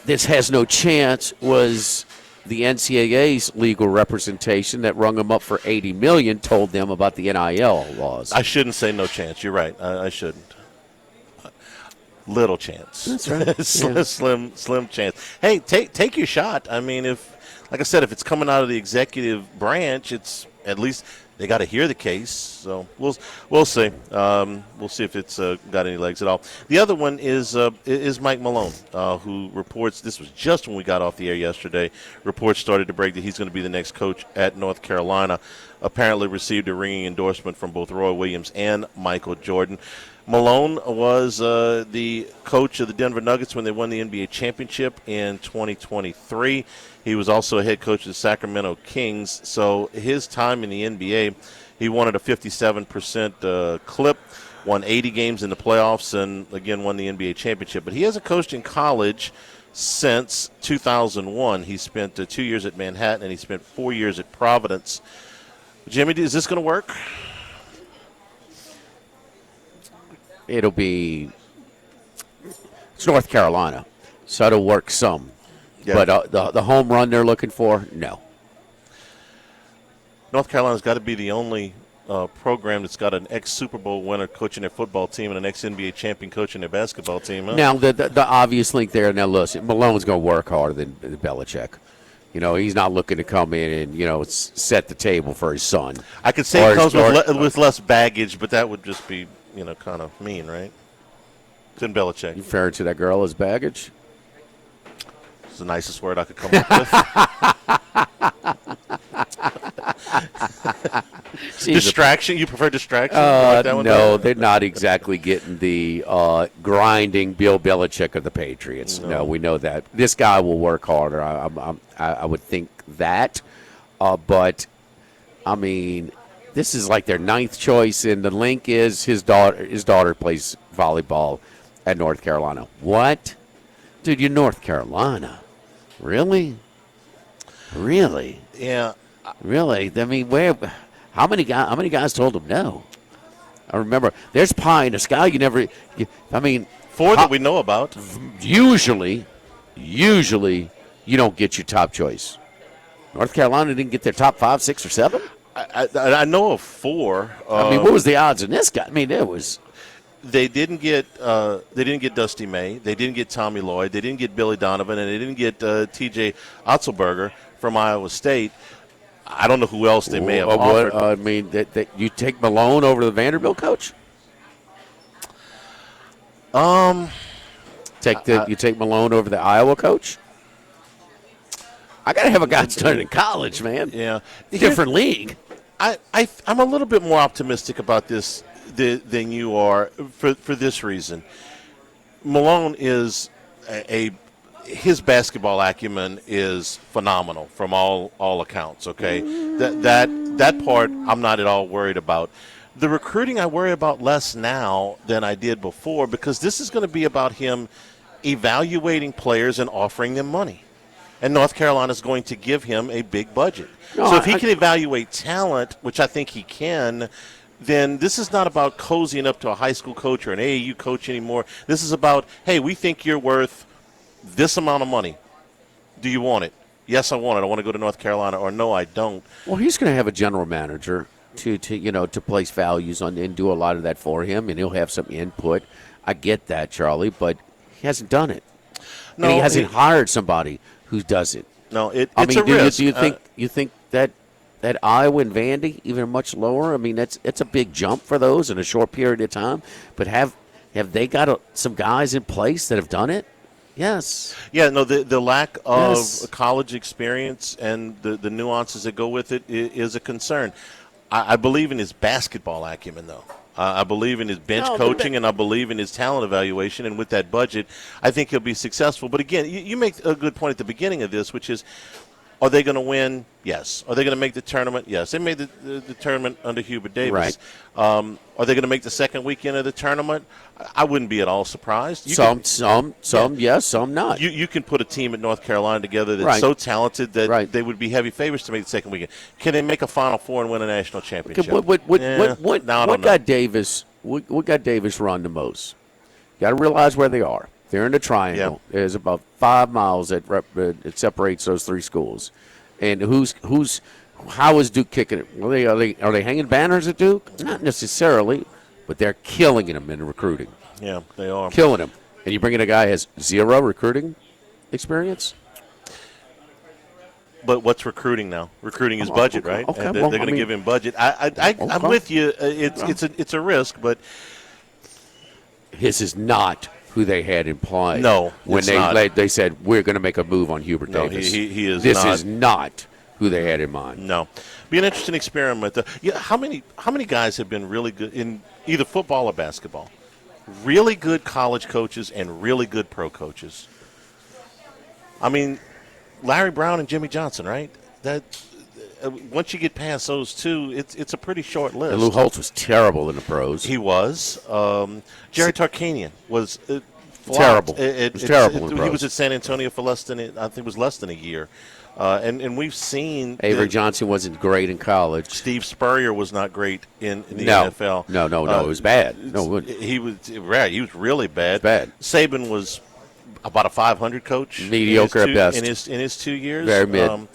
this has no chance was the NCAA's legal representation that rung them up for $80 million told them about the NIL laws. I shouldn't say no chance. You're right. I shouldn't. Little chance. That's right. Slim chance. Hey, take your shot. I mean, if it's coming out of the executive branch, it's at least they got to hear the case. So we'll see. We'll see if it's got any legs at all. The other one is Mike Malone, who reports, this was just when we got off the air yesterday, reports started to break that he's going to be the next coach at North Carolina. Apparently received a ringing endorsement from both Roy Williams and Michael Jordan. Malone was the coach of the Denver Nuggets when they won the NBA championship in 2023. He was also a head coach of the Sacramento Kings. So his time in the NBA, he won at a 57% clip, won 80 games in the playoffs, and again won the NBA championship. But he hasn't coached in college since 2001. He spent 2 years at Manhattan, and he spent 4 years at Providence. Jimmy, is this going to work? It's North Carolina, so it'll work some. Yeah. But the home run they're looking for, no. North Carolina's got to be the only program that's got an ex-Super Bowl winner coaching their football team and an ex-NBA champion coaching their basketball team. Huh? Now, the obvious link there, now listen, Malone's going to work harder than Belichick. You know, he's not looking to come in and, set the table for his son. I could say it comes with less baggage, but that would just be, kind of mean, right? It's in Belichick. You referring to that girl as baggage? It's the nicest word I could come up with. Distraction? You prefer distraction? No, they're not exactly getting the grinding Bill Belichick of the Patriots. No, we know that. This guy will work harder. I would think that. But, I mean, this is like their ninth choice, and the link is his daughter plays volleyball at North Carolina. What? Dude, you're North Carolina. Really? Really? Yeah. Really? I mean, how many guys told him no? I remember there's pie in the sky. Four that we know about. Usually you don't get your top choice. North Carolina didn't get their top 5, 6, or 7. I know of 4. What was the odds in this guy? I mean, it was. They didn't get Dusty May. They didn't get Tommy Lloyd. They didn't get Billy Donovan, and they didn't get T.J. Otzelberger from Iowa State. I don't know who else they may have offered. That you take Malone over the Vanderbilt coach? You take Malone over the Iowa coach? I got to have a guy that's done it in college, man. Yeah, different league. I'm a little bit more optimistic about this than you are for this reason. Malone is his basketball acumen is phenomenal from all accounts. Okay, that part I'm not at all worried about. The recruiting I worry about less now than I did before, because this is going to be about him evaluating players and offering them money. And North Carolina is going to give him a big budget. So if he can evaluate talent, which I think he can, then this is not about cozying up to a high school coach or an AAU coach anymore. This is about, hey, we think you're worth this amount of money. Do you want it? Yes, I want it. I want to go to North Carolina. Or no, I don't. Well, he's going to have a general manager to place values on and do a lot of that for him, and he'll have some input. I get that, Charlie, but he hasn't done it. No, and he hasn't hired somebody who does it. No, it's a risk. Do you think that Iowa and Vandy even much lower? I mean, it's a big jump for those in a short period of time. But have they got some guys in place that have done it? Yes. Yeah. No, the lack of college experience and the nuances that go with it is a concern. I believe in his basketball acumen, though. I believe in his bench coaching, and I believe in his talent evaluation. And with that budget, I think he'll be successful. But again, you make a good point at the beginning of this, which is, are they going to win? Yes. Are they going to make the tournament? Yes. They made the tournament under Hubert Davis. Right. Are they going to make the second weekend of the tournament? I wouldn't be at all surprised. Some, yes, some not. You can put a team at North Carolina together that's so talented that they would be heavy favorites to make the second weekend. Can they make a Final Four and win a national championship? What got Davis run the most? You got to realize where they are. They're in the triangle. Yeah. There's about 5 miles that separates those 3 schools. And how is Duke kicking it? Are they hanging banners at Duke? Not necessarily, but they're killing them in recruiting. Yeah, they are. Killing him. And you bring in a guy who has 0 recruiting experience? But what's recruiting now? Recruiting is budget, right? Okay, And they're well, going to I mean- give him budget. I'm with you. It's a risk, but His is not who they had in play. No, when it's not. they said we're going to make a move on Hubert No, Davis. he is This not. is not who they had in mind. No, be an interesting experiment. How many guys have been really good in either football or basketball? Really good college coaches and really good pro coaches. I mean, Larry Brown and Jimmy Johnson, right? That once you get past those two, it's a pretty short list. And Lou Holtz was terrible in the pros. He was. Jerry Tarkanian was Terrible. It was terrible in the He pros. was at San Antonio for I think it was less than a year. And we've seen Avery Johnson wasn't great in college. Steve Spurrier was not great in the No. NFL. No, it was bad. No, it wasn't. He was really bad. Bad. Saban was about a 500 coach. Mediocre at best. In his 2 years. Very mid.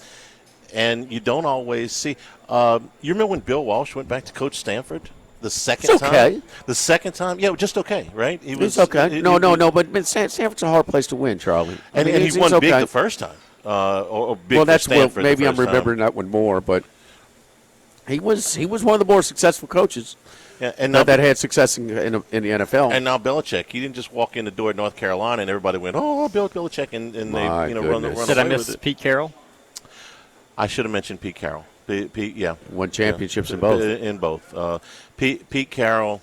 And you don't always see. You remember when Bill Walsh went back to coach Stanford? The second It's okay. time? The second time? Yeah, just okay, right? He It's okay. No, but Stanford's a hard place to win, Charlie. And he won big the first time. Or big well, for that's Stanford well, maybe the I'm first remembering time. that one more, but he was one of the more successful coaches Yeah, and now, that had success in the NFL. and now Belichick, he didn't just walk in the door at North Carolina and everybody went, "Oh, Bill Belichick," and they My run goodness. away Did I with miss it. Pete Carroll? I should have mentioned Pete Carroll. Pete, yeah, Won championships in both. In both. Pete Carroll,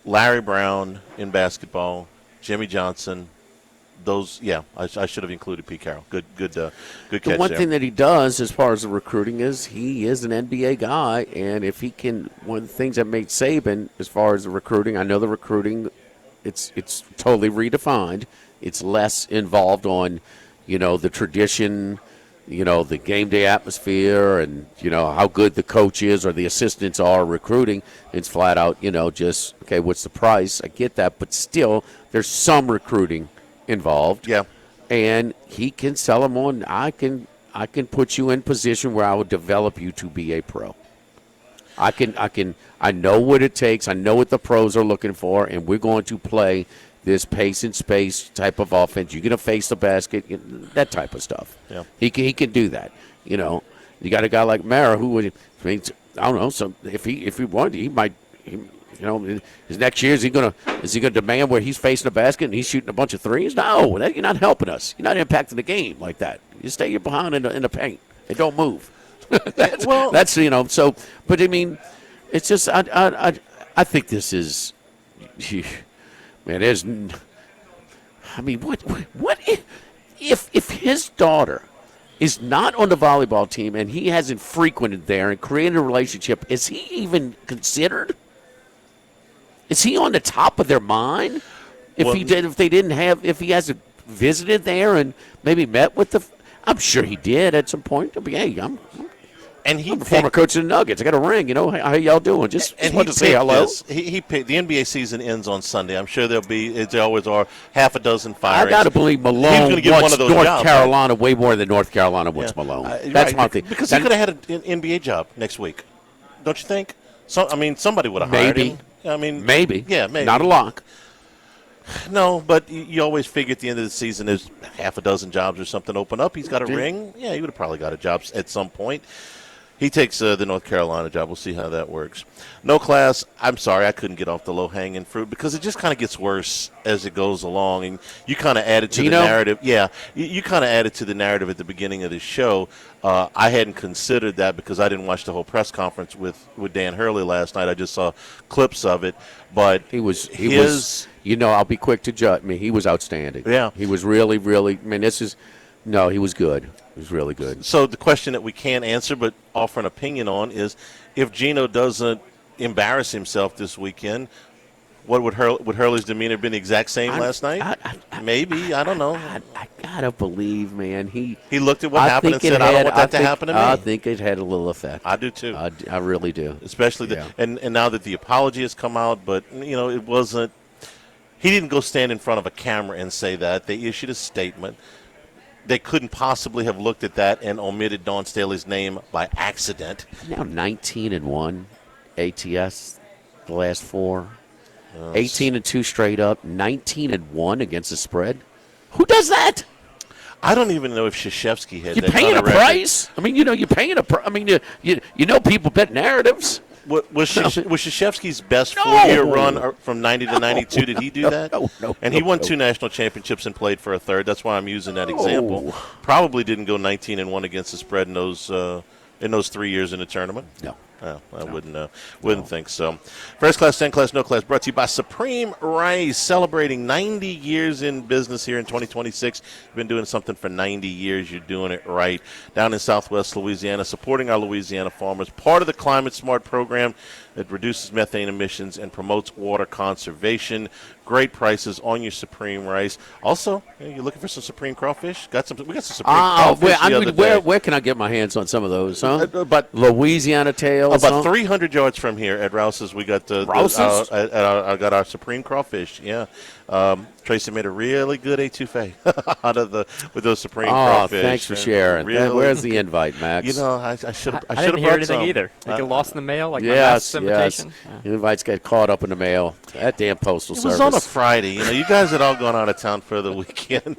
Larry Brown in basketball, Jimmy Johnson. Those, yeah, I should have included Pete Carroll. Good catch The one there. thing that he does as far as the recruiting is he is an NBA guy, and if he can, one of the things that made Saban as far as the recruiting, I know the recruiting, it's totally redefined. It's less involved on, the tradition, the game day atmosphere, and how good the coach is or the assistants are recruiting. It's flat out, just okay. What's the price? I get that, but still, there's some recruiting involved. Yeah. And he can sell them on. I can put you in position where I will develop you to be a pro. I know what it takes. I know what the pros are looking for, and we're going to play this pace and space type of offense. You're going to face the basket, that type of stuff. Yeah. He can do that. You got a guy like Mara who would. I mean, I don't know. So if he wanted, he might. His next year is he gonna demand where he's facing the basket and he's shooting a bunch of threes? No, you're not helping us. You're not impacting the game like that. You stay behind in the paint and don't move. That's So, but I mean, it's just I think this is, man. There's, I mean, what if his daughter is not on the volleyball team and he hasn't frequented there and created a relationship? Is he even considered? Is he on the top of their mind? If he hasn't visited there and maybe met with I'm sure he did at some point. Hey, I'm a former coach of the Nuggets. I got a ring. How y'all doing? Just want to say hello. He picked, the NBA season ends on Sunday. I'm sure there'll be, as there always are, half a dozen firings. I got to believe Malone gonna get wants one of those North jobs, Carolina way more than North Carolina wants Malone. That's right, my thing. Because he could have had an NBA job next week, don't you think? Somebody would have hired him. Maybe. Yeah, maybe. Not a lock. No, but you always figure at the end of the season there's half a dozen jobs or something open up. He's got a ring. Yeah, he would have probably got a job at some point. He takes the North Carolina job. We'll see how that works. No class. I'm sorry, I couldn't get off the low-hanging fruit because it just kind of gets worse as it goes along. And you kind of added to the narrative. Yeah, you kind of added to the narrative at the beginning of the show. I hadn't considered that because I didn't watch the whole press conference with Dan Hurley last night. I just saw clips of it. But he was. I'll be quick to judge. I mean, he was outstanding. Yeah. He was really, really. I mean, he was good. He was really good. So the question that we can't answer but offer an opinion on is if Gino doesn't embarrass himself this weekend, what would Hurley's demeanor been the exact same last night? Maybe. I don't know. I got to believe, man. He looked at what happened and said, I don't want that to happen to me. I think it had a little effect. I do, too. I really do. Especially, and now that the apology has come out, but, it wasn't. He didn't go stand in front of a camera and say that. They issued a statement. They couldn't possibly have looked at that and omitted Dawn Staley's name by accident. Now 19-1 ATS, the last four. 18-2 straight up, 19-1 against the spread. Who does that? I don't even know if Krzyzewski had You're that paying kind a of record. price. I mean, you're paying a price. I mean, you know people bet narratives. Was Krzyzewski's best No. 4-year run from 90 to 92? Did he do that? No. And he won 2 national championships and played for a third. That's why I'm using that example. Probably didn't go 19-1 against the spread in those 3 years in the tournament. No. I wouldn't think so. First class, 10 class, no class, brought to you by Supreme Rice, celebrating 90 years in business here in 2026. You've been doing something for 90 years. You're doing it right. Down in Southwest Louisiana, supporting our Louisiana farmers. Part of the Climate Smart program that reduces methane emissions and promotes water conservation. Great prices on your Supreme Rice. Also, you're looking for some Supreme crawfish? We got some Supreme crawfish the other day. Where can I get my hands on some of those, huh? But Louisiana tails. about 300 yards from here at Rouse's, we got Rouse's? I got our Supreme crawfish. Yeah, Tracy made a really good etouffee with those Supreme crawfish. Thanks for sharing. Really, where's the invite, Max? You know, I should have. I didn't hear anything some. either. They get lost in the mail, like my Yes, last invitation. The invites get caught up in the mail. That damn postal It service. was on a Friday. You guys had all gone out of town for the weekend.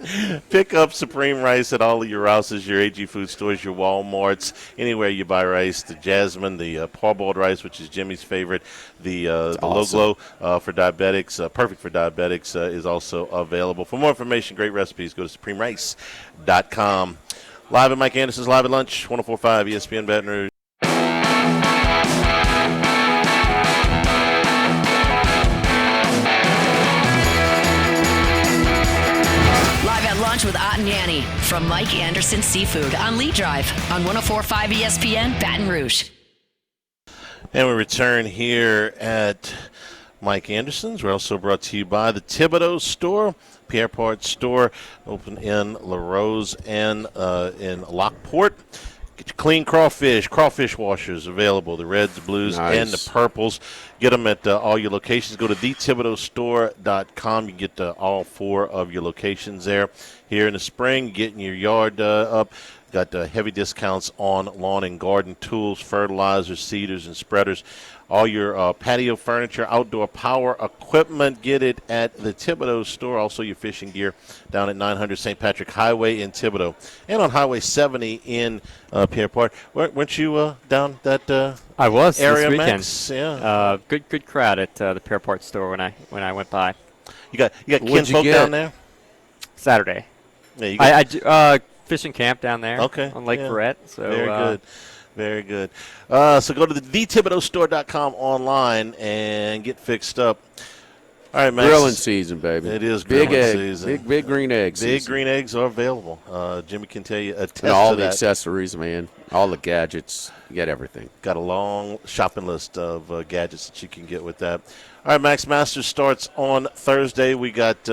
Pick up Supreme Rice at all of your Rouse's, your AG food stores, your Walmarts, anywhere you buy rice. The Jasmine, the parboiled rice, which is Jimmy's favorite, the awesome. Low Glow for diabetics, perfect for diabetics, is also available. For more information, great recipes, go to supremerice.com. Live at Mike Anderson's Live at Lunch, 104.5 ESPN Baton Rouge. Live at Lunch with Ott and Yanni from Mike Anderson Seafood on Lee Drive on 104.5 ESPN Baton Rouge. And we return here at Mike Anderson's. We're also brought to you by the Thibodeau Store, Pierre Part Store, open in La Rose and in Lockport. Get your clean crawfish washers available, the reds, the blues, and the purples. Get them at all your locations. Go to thethibodeaustore.com. You can get all 4 of your locations there. Here in the spring, getting your yard up. Got heavy discounts on lawn and garden tools, fertilizers, seeders, and spreaders. All your patio furniture, outdoor power equipment, get it at the Thibodeau Store. Also your fishing gear down at 900 St. Patrick Highway in Thibodeau. And on Highway 70 in Pierre Part. Weren't you down that I was area, this weekend. Max? Yeah. Good crowd at the Pierre Part store when I went by. You got kinfolk down there? Saturday. Yeah, you got I fishing camp down there. Okay, on Lake Barrett. So very good. Very good. So go to the thethibodeaustore.com online and get fixed up. All right, Max. Grilling season, baby. It is big grilling egg, season. Big green eggs. Big green eggs are available. Jimmy can tell you attest and all to the that. accessories, man. All the gadgets. You get everything. Got a long shopping list of gadgets that you can get with that. All right, Max Masters starts on Thursday. We got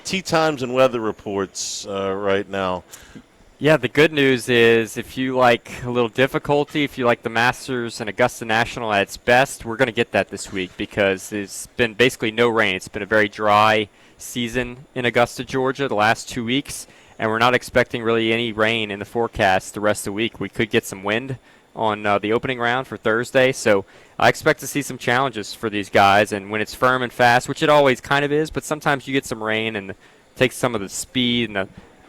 tee times and weather reports right now. Yeah, the good news is if you like a little difficulty, if you like the Masters and Augusta National at its best, we're going to get that this week because there's been basically no rain. It's been a very dry season in Augusta, Georgia, the last 2 weeks, and we're not expecting really any rain in the forecast the rest of the week. We could get some wind on the opening round for Thursday, so I expect to see some challenges for these guys, and when it's firm and fast, which it always kind of is, but sometimes you get some rain and it takes some of the speed and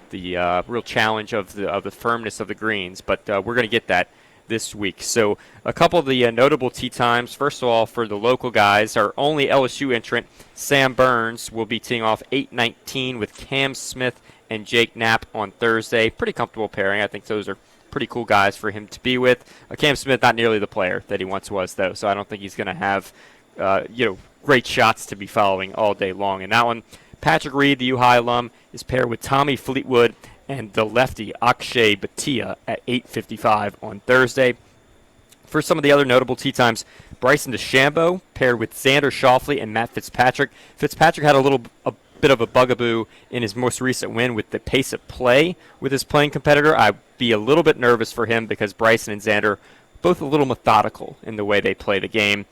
the real challenge of the firmness of the greens, but we're going to get that this week. So a couple of the notable tee times. First of all, for the local guys, our only LSU entrant, Sam Burns, will be teeing off 8:19 with Cam Smith and Jake Knapp on Thursday. Pretty comfortable pairing. I think those are pretty cool guys for him to be with. Cam Smith, not nearly the player that he once was, though, so I don't think he's going to have great shots to be following all day long in that one. Patrick Reed, the U-High alum, is paired with Tommy Fleetwood and the lefty Akshay Bhatia at 8:55 on Thursday. For some of the other notable tee times, Bryson DeChambeau paired with Xander Schauffele and Matt Fitzpatrick. Fitzpatrick had a bit of a bugaboo in his most recent win with the pace of play with his playing competitor. I'd be a little bit nervous for him because Bryson and Xander both a little methodical in the way they play the game.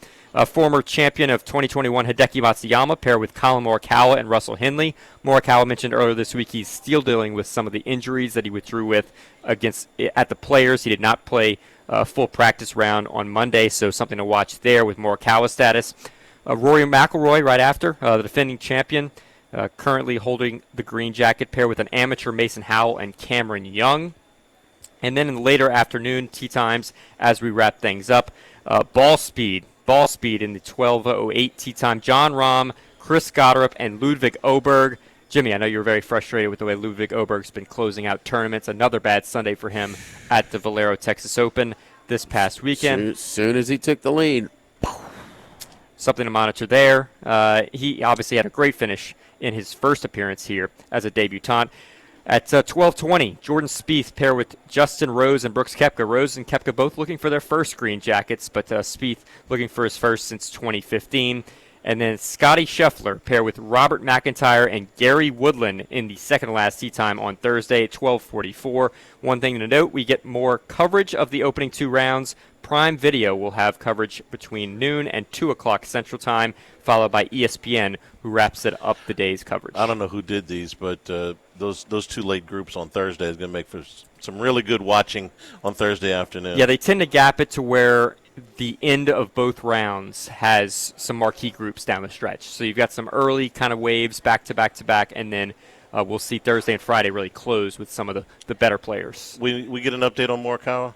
Former champion of 2021 Hideki Matsuyama paired with Colin Morikawa and Russell Henley. Morikawa mentioned earlier this week he's still dealing with some of the injuries that he withdrew with at the Players. He did not play a full practice round on Monday, so something to watch there with Morikawa's status. Rory McIlroy right after, the defending champion, currently holding the green jacket, paired with an amateur Mason Howell and Cameron Young. And then in the later afternoon tee times, as we wrap things up, ball speed in the 12:08 tee time. John Rahm, Chris Goddard, and Ludwig Oberg. Jimmy, I know you're very frustrated with the way Ludwig Oberg's been closing out tournaments. Another bad Sunday for him at the Valero Texas Open this past weekend. As soon as he took the lead. Something to monitor there. He obviously had a great finish in his first appearance here as a debutant. At 12:20, Jordan Spieth paired with Justin Rose and Brooks Koepka. Rose and Koepka both looking for their first green jackets, but Spieth looking for his first since 2015. And then Scotty Scheffler paired with Robert McIntyre and Gary Woodland in the second-to-last tee time on Thursday at 12:44. One thing to note, we get more coverage of the opening two rounds. Prime Video will have coverage between noon and 2 o'clock Central Time, followed by ESPN, who wraps it up the day's coverage. I don't know who did these, but those two late groups on Thursday is going to make for some really good watching on Thursday afternoon. Yeah, they tend to gap it to where the end of both rounds has some marquee groups down the stretch. So you've got some early kind of waves back to back to back, and then we'll see Thursday and Friday really close with some of the better players. We get an update on Morikawa?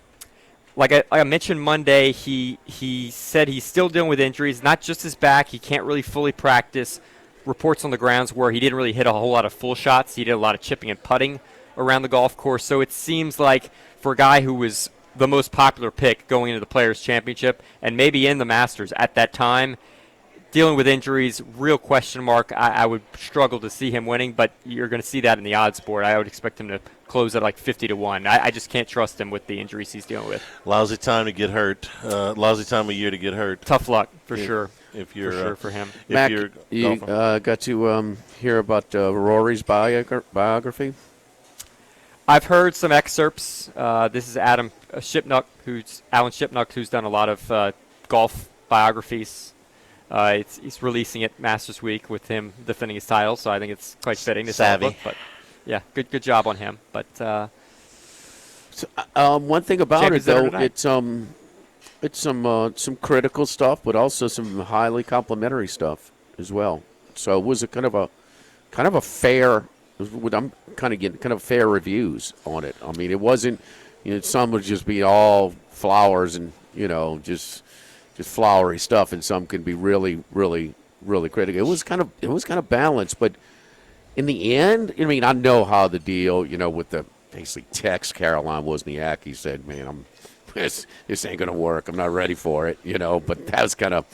Like I mentioned Monday, he said he's still dealing with injuries, not just his back. He can't really fully practice. Reports on the grounds where he didn't really hit a whole lot of full shots. He did a lot of chipping and putting around the golf course. So it seems like for a guy who was the most popular pick going into the Players' Championship and maybe in the Masters at that time, dealing with injuries, real question mark. I would struggle to see him winning, but you're going to see that in the odds board. I would expect him to close at like 50-1. I just can't trust him with the injuries he's dealing with. Lousy time to get hurt. Lousy time of year to get hurt. Tough luck for sure. If you're for sure for him. Mac, you got to hear about Rory's biography? I've heard some excerpts. This is Alan Shipnuck, who's done a lot of golf biographies. He's releasing it Masters Week with him defending his title, so I think it's quite fitting. Savvy. Book, but yeah, good job on him. But one thing about it though, it's some critical stuff, but also some highly complimentary stuff as well. So it was a kind of a fair. I'm kind of getting kind of fair reviews on it. I mean, it wasn't. Some would just be all flowers and just flowery stuff, and some can be really, really, really critical. It was kind of balanced, but in the end, I mean, I know how the deal, with the basically text Caroline Wozniak. He said, "Man, this ain't gonna work. I'm not ready for it," But that was kind of,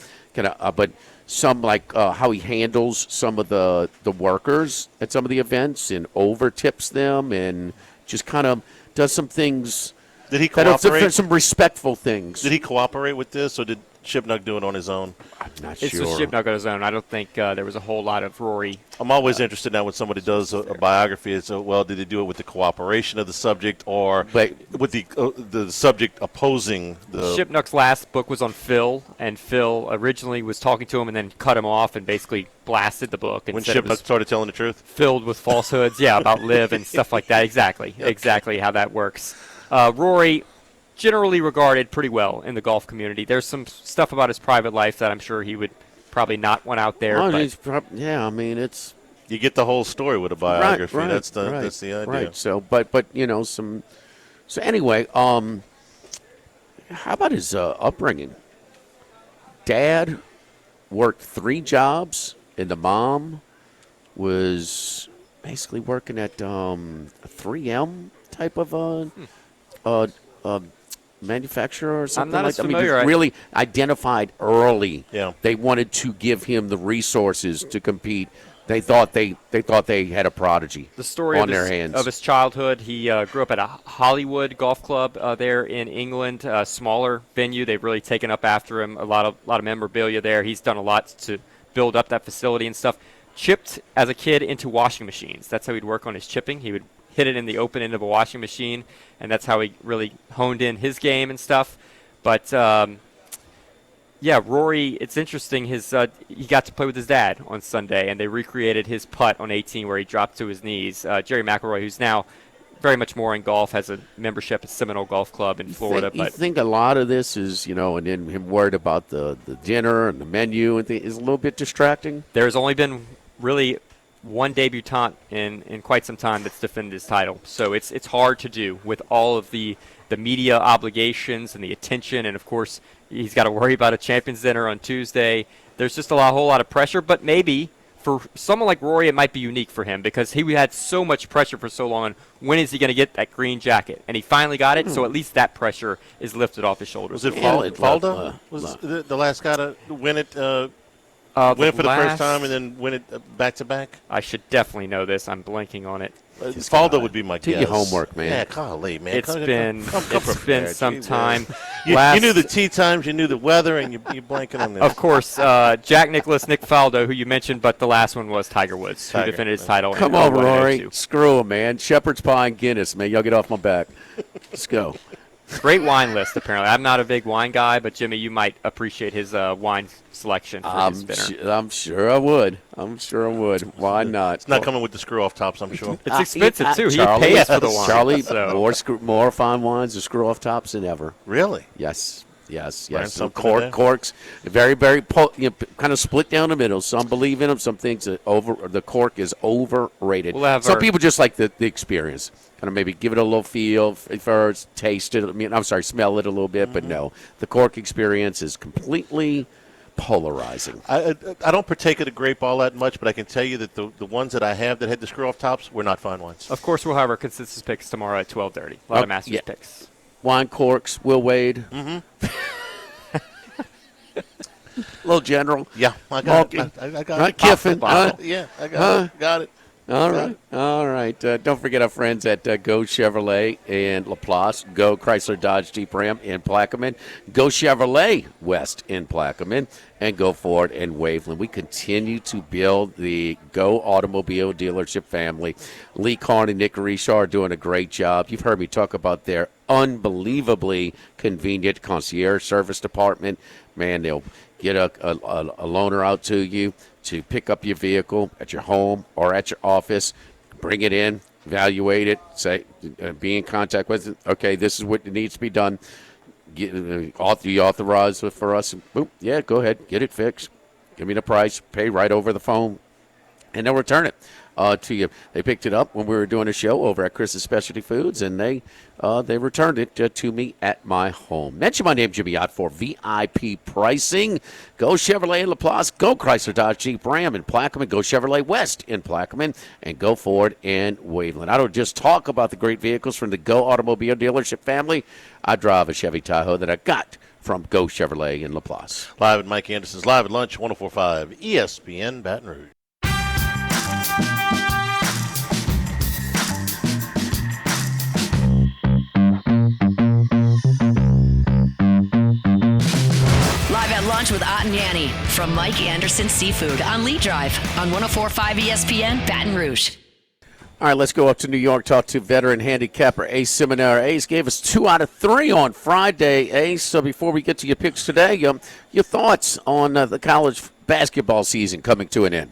but some like how he handles some of the workers at some of the events and over tips them and just kind of does some things. Did he cooperate? Some respectful things. Did he cooperate with this, or did Shipnuck do it on his own? I'm not it's sure. It's Shipnuck on his own. I don't think there was a whole lot of Rory. I'm always interested now when somebody does a biography. It's did they do it with the cooperation of the subject or with the subject opposing the? Shipnuck's last book was on Phil, and Phil originally was talking to him and then cut him off and basically blasted the book. And when Shipnuck started telling the truth? Filled with falsehoods, about Liv and stuff like that. Exactly how that works. Rory, generally regarded pretty well in the golf community. There's some stuff about his private life that I'm sure he would probably not want out there. It's you get the whole story with a biography. Right, that's the idea. Right. So, but So anyway, how about his upbringing? Dad worked 3 jobs, and the mom was basically working at a 3M type of manufacturer or something I'm not like as that. familiar. I mean, really identified early. Yeah. They wanted to give him the resources to compete. They thought they had a prodigy the story on of their his, hands. Of his childhood, he grew up at a Hollywood golf club there in England, a smaller venue. They've really taken up after him. A lot of memorabilia there. He's done a lot to build up that facility and stuff. Chipped as a kid into washing machines. That's how he'd work on his chipping. He would hit it in the open end of a washing machine, and that's how he really honed in his game and stuff. But Rory, it's interesting. He got to play with his dad on Sunday, and they recreated his putt on 18 where he dropped to his knees. Jerry McElroy, who's now very much more in golf, has a membership at Seminole Golf Club in Florida. You think a lot of this is, and then him worried about the dinner and the menu and is a little bit distracting? There's only been really one debutant in quite some time that's defended his title. So it's hard to do with all of the media obligations and the attention, and of course he's got to worry about a Champions Dinner on Tuesday. There's just a whole lot of pressure, but maybe for someone like Rory it might be unique for him because he had so much pressure for so long. When is he going to get that green jacket? And he finally got it, so at least that pressure is lifted off his shoulders. Was it Faldo? Was the last guy to win it? Win it for the first time and then win it back-to-back? I should definitely know this. I'm blanking on it. Faldo would be my guess. Do your homework, man. Yeah, golly, man. It's been some time. You knew the tee times, you knew the weather, and you're blanking on this. Of course, Jack Nicklaus, Nick Faldo, who you mentioned, but the last one was Tiger Woods, who defended his title. Come on, Rory. Screw him, man. Shepherd's Pie and Guinness, man. Y'all get off my back. Let's go. Great wine list, apparently. I'm not a big wine guy, but Jimmy, you might appreciate his wine selection for his dinner. I'm sure I would. Why not? It's not coming with the screw-off tops, I'm sure. It's expensive, too. Charlie, he pays for the wine. Charlie, more fine wines and screw-off tops than ever. Really? Yes. Some corks, very, very kind of split down the middle. Some believe in them. Some things the cork is overrated. Some people just like the experience. Kind of maybe give it a little feel first, taste it. Smell it a little bit. But no, the cork experience is completely polarizing. I don't partake of the grape all that much, but I can tell you that the ones that I have that had the screw-off tops were not fine wines. Of course, we'll have our consensus picks tomorrow at 12:30. A lot of Masters picks. Wine corks, Will Wade. Mm-hmm. Little general. Yeah, I got it. I got it. Kiffin. Yeah, I got it. All right. Don't forget our friends at Go Chevrolet in LaPlace, Go Chrysler Dodge Jeep Ram in Plaquemine, Go Chevrolet West in Plaquemine, and Go Ford in Waveland. We continue to build the Go Automobile dealership family. Lee Carn and Nick Richard are doing a great job. You've heard me talk about their unbelievably convenient concierge service department. Man, they'll get a loaner out to you to pick up your vehicle at your home or at your office, bring it in, evaluate it, say, be in contact with it. Okay, this is what needs to be done. You authorize for us. Boom, yeah, go ahead, get it fixed. Give me the price, pay right over the phone, and they'll return it to you. They picked it up when we were doing a show over at Chris's Specialty Foods, and they returned it to me at my home. Mention my name, Jimmy Ott, for VIP pricing. Go Chevrolet in LaPlace, Go Chrysler Dodge Jeep Ram in Plaquemine, Go Chevrolet West in Plaquemine, and Go Ford in Waveland. I don't just talk about the great vehicles from the Go Automobile dealership family. I drive a Chevy Tahoe that I got from Go Chevrolet in LaPlace. Live at Mike Anderson's Live at Lunch, 104.5 ESPN Baton Rouge. Live at Lunch with Ott and Yanni from Mike Anderson Seafood on Lee Drive on 104.5 ESPN Baton Rouge. All right, let's go up to New York, talk to veteran handicapper Ace Seminara. Ace gave us 2 out of 3 on Friday. Ace, so before we get to your picks today, your thoughts on the college basketball season coming to an end?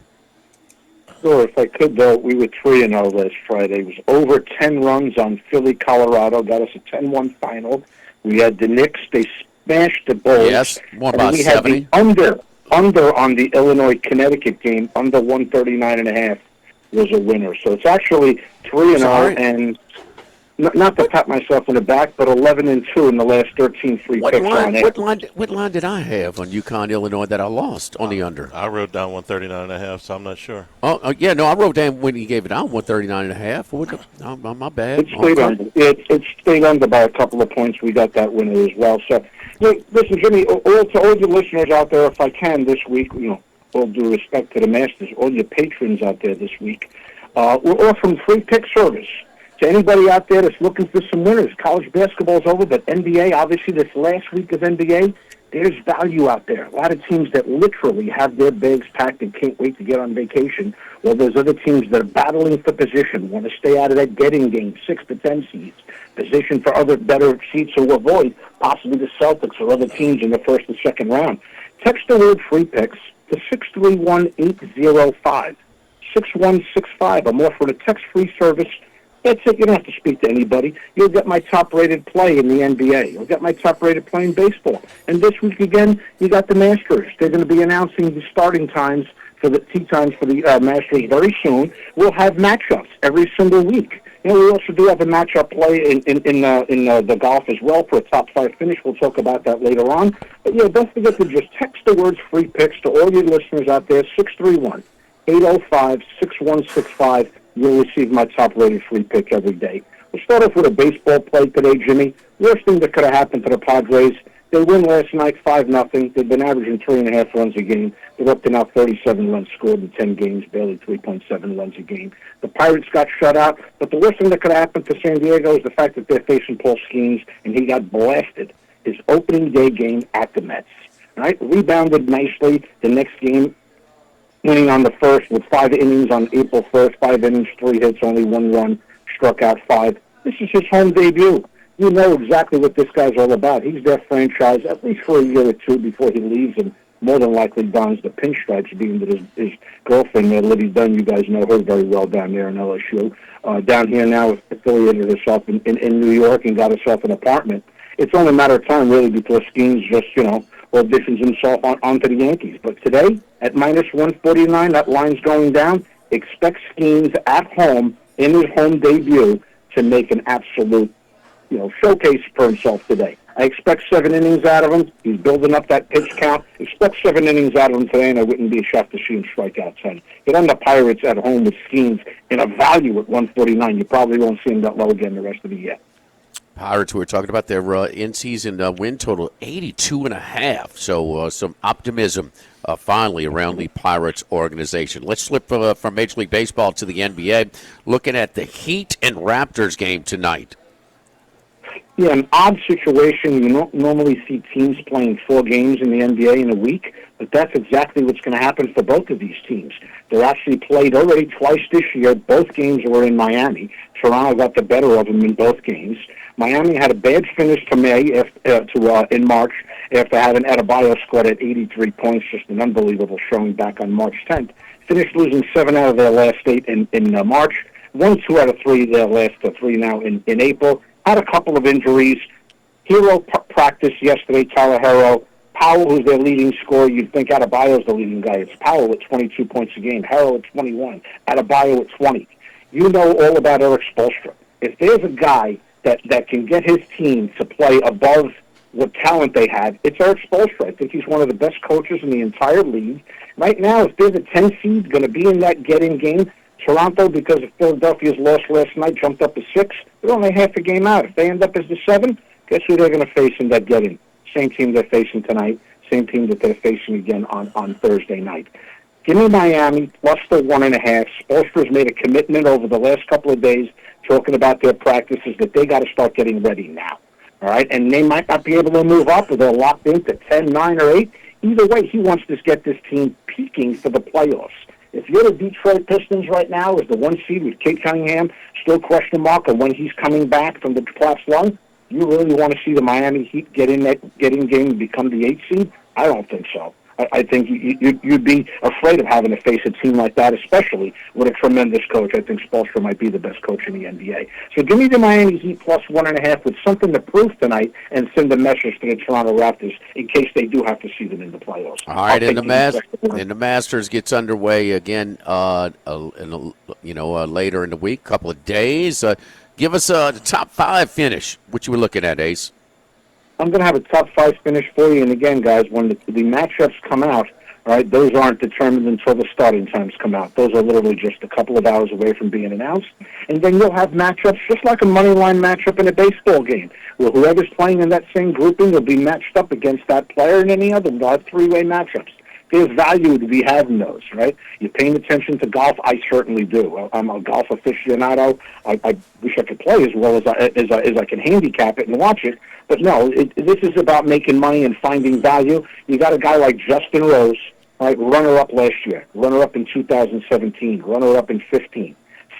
Sure, if I could, though, we were 3-0 last Friday. It was over 10 runs on Philly, Colorado, got us a 10-1 final. We had the Knicks, they smashed the Bulls. Yes, won by and we 70. Had the under on the Illinois-Connecticut game, under 139.5 was a winner. So it's actually 3-0, and not to pat myself in the back, but 11-2 in the last 13 free picks on it. What line did I have on UConn, Illinois that I lost on the under? I wrote down 139.5, so I'm not sure. Yeah, no, I wrote down when he gave it out 139.5. My bad. It stayed under. It stayed under by a couple of points. We got that winner as well. So, listen, Jimmy, to all your listeners out there, if I can this week, all due respect to the Masters, all your patrons out there this week, we're offering free pick service to anybody out there that's looking for some winners. College basketball's over, but NBA, obviously this last week of NBA, there's value out there. A lot of teams that literally have their bags packed and can't wait to get on vacation. Well, there's other teams that are battling for position, want to stay out of that getting game, 6 to 10 seeds, position for other better seeds to avoid, possibly the Celtics or other teams in the first and second round. Text the word free picks to 631-805. 6165. I'm offering a text-free service. That's it. You don't have to speak to anybody. You'll get my top-rated play in the NBA. You'll get my top-rated play in baseball. And this week, again, you got the Masters. They're going to be announcing the starting times for the tee times for the Masters very soon. We'll have matchups every single week. We also do have a matchup play in the golf as well for a top 5 finish. We'll talk about that later on. But don't forget to just text the words "free picks" to all your listeners out there. 631-805-6165. You'll receive my top-rated free pick every day. We'll start off with a baseball play today, Jimmy. Worst thing that could have happened to the Padres. They win last night 5-0. They've been averaging 3.5 runs a game. They're up to now 37 runs scored in 10 games, barely 3.7 runs a game. The Pirates got shut out, but the worst thing that could have happened to San Diego is the fact that they're facing Paul Skeens, and he got blasted his opening day game at the Mets. Right? Rebounded nicely the next game, winning on the first with 5 innings on April 1st, 5 innings, 3 hits, only 1 run, struck out 5. This is his home debut. You know exactly what this guy's all about. He's their franchise at least for a year or two before he leaves and more than likely dons the pinstripes, being that his girlfriend there, Libby Dunn, you guys know her very well down there in LSU. Down here now, affiliated herself in New York and got herself an apartment. It's only a matter of time, really, before Skeens just, auditions himself onto the Yankees. But today, at -149, that line's going down. Expect Skeens at home in his home debut to make an absolute showcase for himself today. I expect 7 innings out of him. He's building up that pitch count. Expect 7 innings out of him today, and I wouldn't be shocked to see him strike out 10. Get on the Pirates at home with Skeens in a value at 149. You probably won't see him that low again the rest of the year. Pirates, we were talking about their in-season win total, 82.5. So some optimism finally around the Pirates organization. Let's flip from Major League Baseball to the NBA, looking at the Heat and Raptors game tonight. Yeah, an odd situation. You don't normally see teams playing 4 games in the NBA in a week, but that's exactly what's going to happen for both of these teams. They're actually played already twice this year. Both games were in Miami. Toronto got the better of them in both games. Miami had a bad finish to in March after having Adebayo scored at 83 points, just an unbelievable showing back on March 10th. Finished losing 7 out of their last 8 in March, won 2 out of 3 their last 3 now in April. Had a couple of injuries. Hero practiced yesterday, Tyler Hero. Powell, who's their leading scorer, you'd think Adebayo's the leading guy. It's Powell at 22 points a game, Hero at 21, Adebayo at 20. You know all about Eric Spoelstra. If there's a guy that can get his team to play above what talent they have, it's Eric Spoelstra. I think he's one of the best coaches in the entire league. Right now, if there's a 10 seed going to be in that get-in game, Toronto, because of Philadelphia's loss last night, jumped up to 6. They're only half a game out. If they end up as the 7, guess who they're going to face in that get-in? Same team they're facing tonight, same team that they're facing again on Thursday night. Give me Miami plus the 1.5. Spoelstra's made a commitment over the last couple of days talking about their practices that they got to start getting ready now. All right, and they might not be able to move up, or they're locked into 10, 9, or 8. Either way, he wants to get this team peaking for the playoffs. If you're the Detroit Pistons right now as the 1 seed with Kate Cunningham, still question mark on when he's coming back from the collapsed lung, you really want to see the Miami Heat get in game and become the 8 seed? I don't think so. I think you'd be afraid of having to face a team like that, especially with a tremendous coach. I think Spoelstra might be the best coach in the NBA. So give me the Miami Heat plus 1.5 with something to prove tonight and send a message to the Toronto Raptors in case they do have to see them in the playoffs. All right, and the Masters gets underway again later in the week, couple of days. Give us the top 5 finish. What you were looking at, Ace? I'm going to have a top 5 finish for you. And again, guys, when the matchups come out, all right, those aren't determined until the starting times come out. Those are literally just a couple of hours away from being announced. And then you'll have matchups just like a money line matchup in a baseball game, where whoever's playing in that same grouping will be matched up against that player, and any other. They'll have 3-way matchups. There's value to be had in those, right? You're paying attention to golf. I certainly do. I'm a golf aficionado. I wish I could play as well as I can handicap it and watch it. But no, this is about making money and finding value. You got a guy like Justin Rose, right? Runner-up last year, runner-up in 2017, runner-up in 15.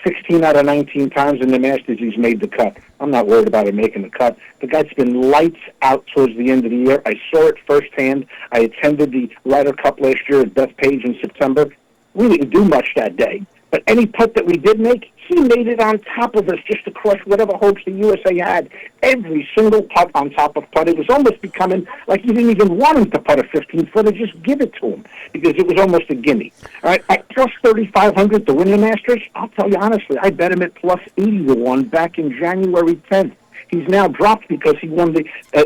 16 out of 19 times in the Masters he's made the cut. I'm not worried about him making the cut. The guy's been lights out towards the end of the year. I saw it firsthand. I attended the Ryder Cup last year at Bethpage in September. We didn't do much that day. But any putt that we did make, He made it on top of us just to crush whatever hopes the USA had. Every single putt on top of putt. It was almost becoming like you didn't even want him to putt a 15-footer. Just give it to him because it was almost a gimme. All right, at plus 3,500 to win the Masters, I'll tell you honestly, I bet him at plus 80 to 1 back in January 10th. He's now dropped because he won the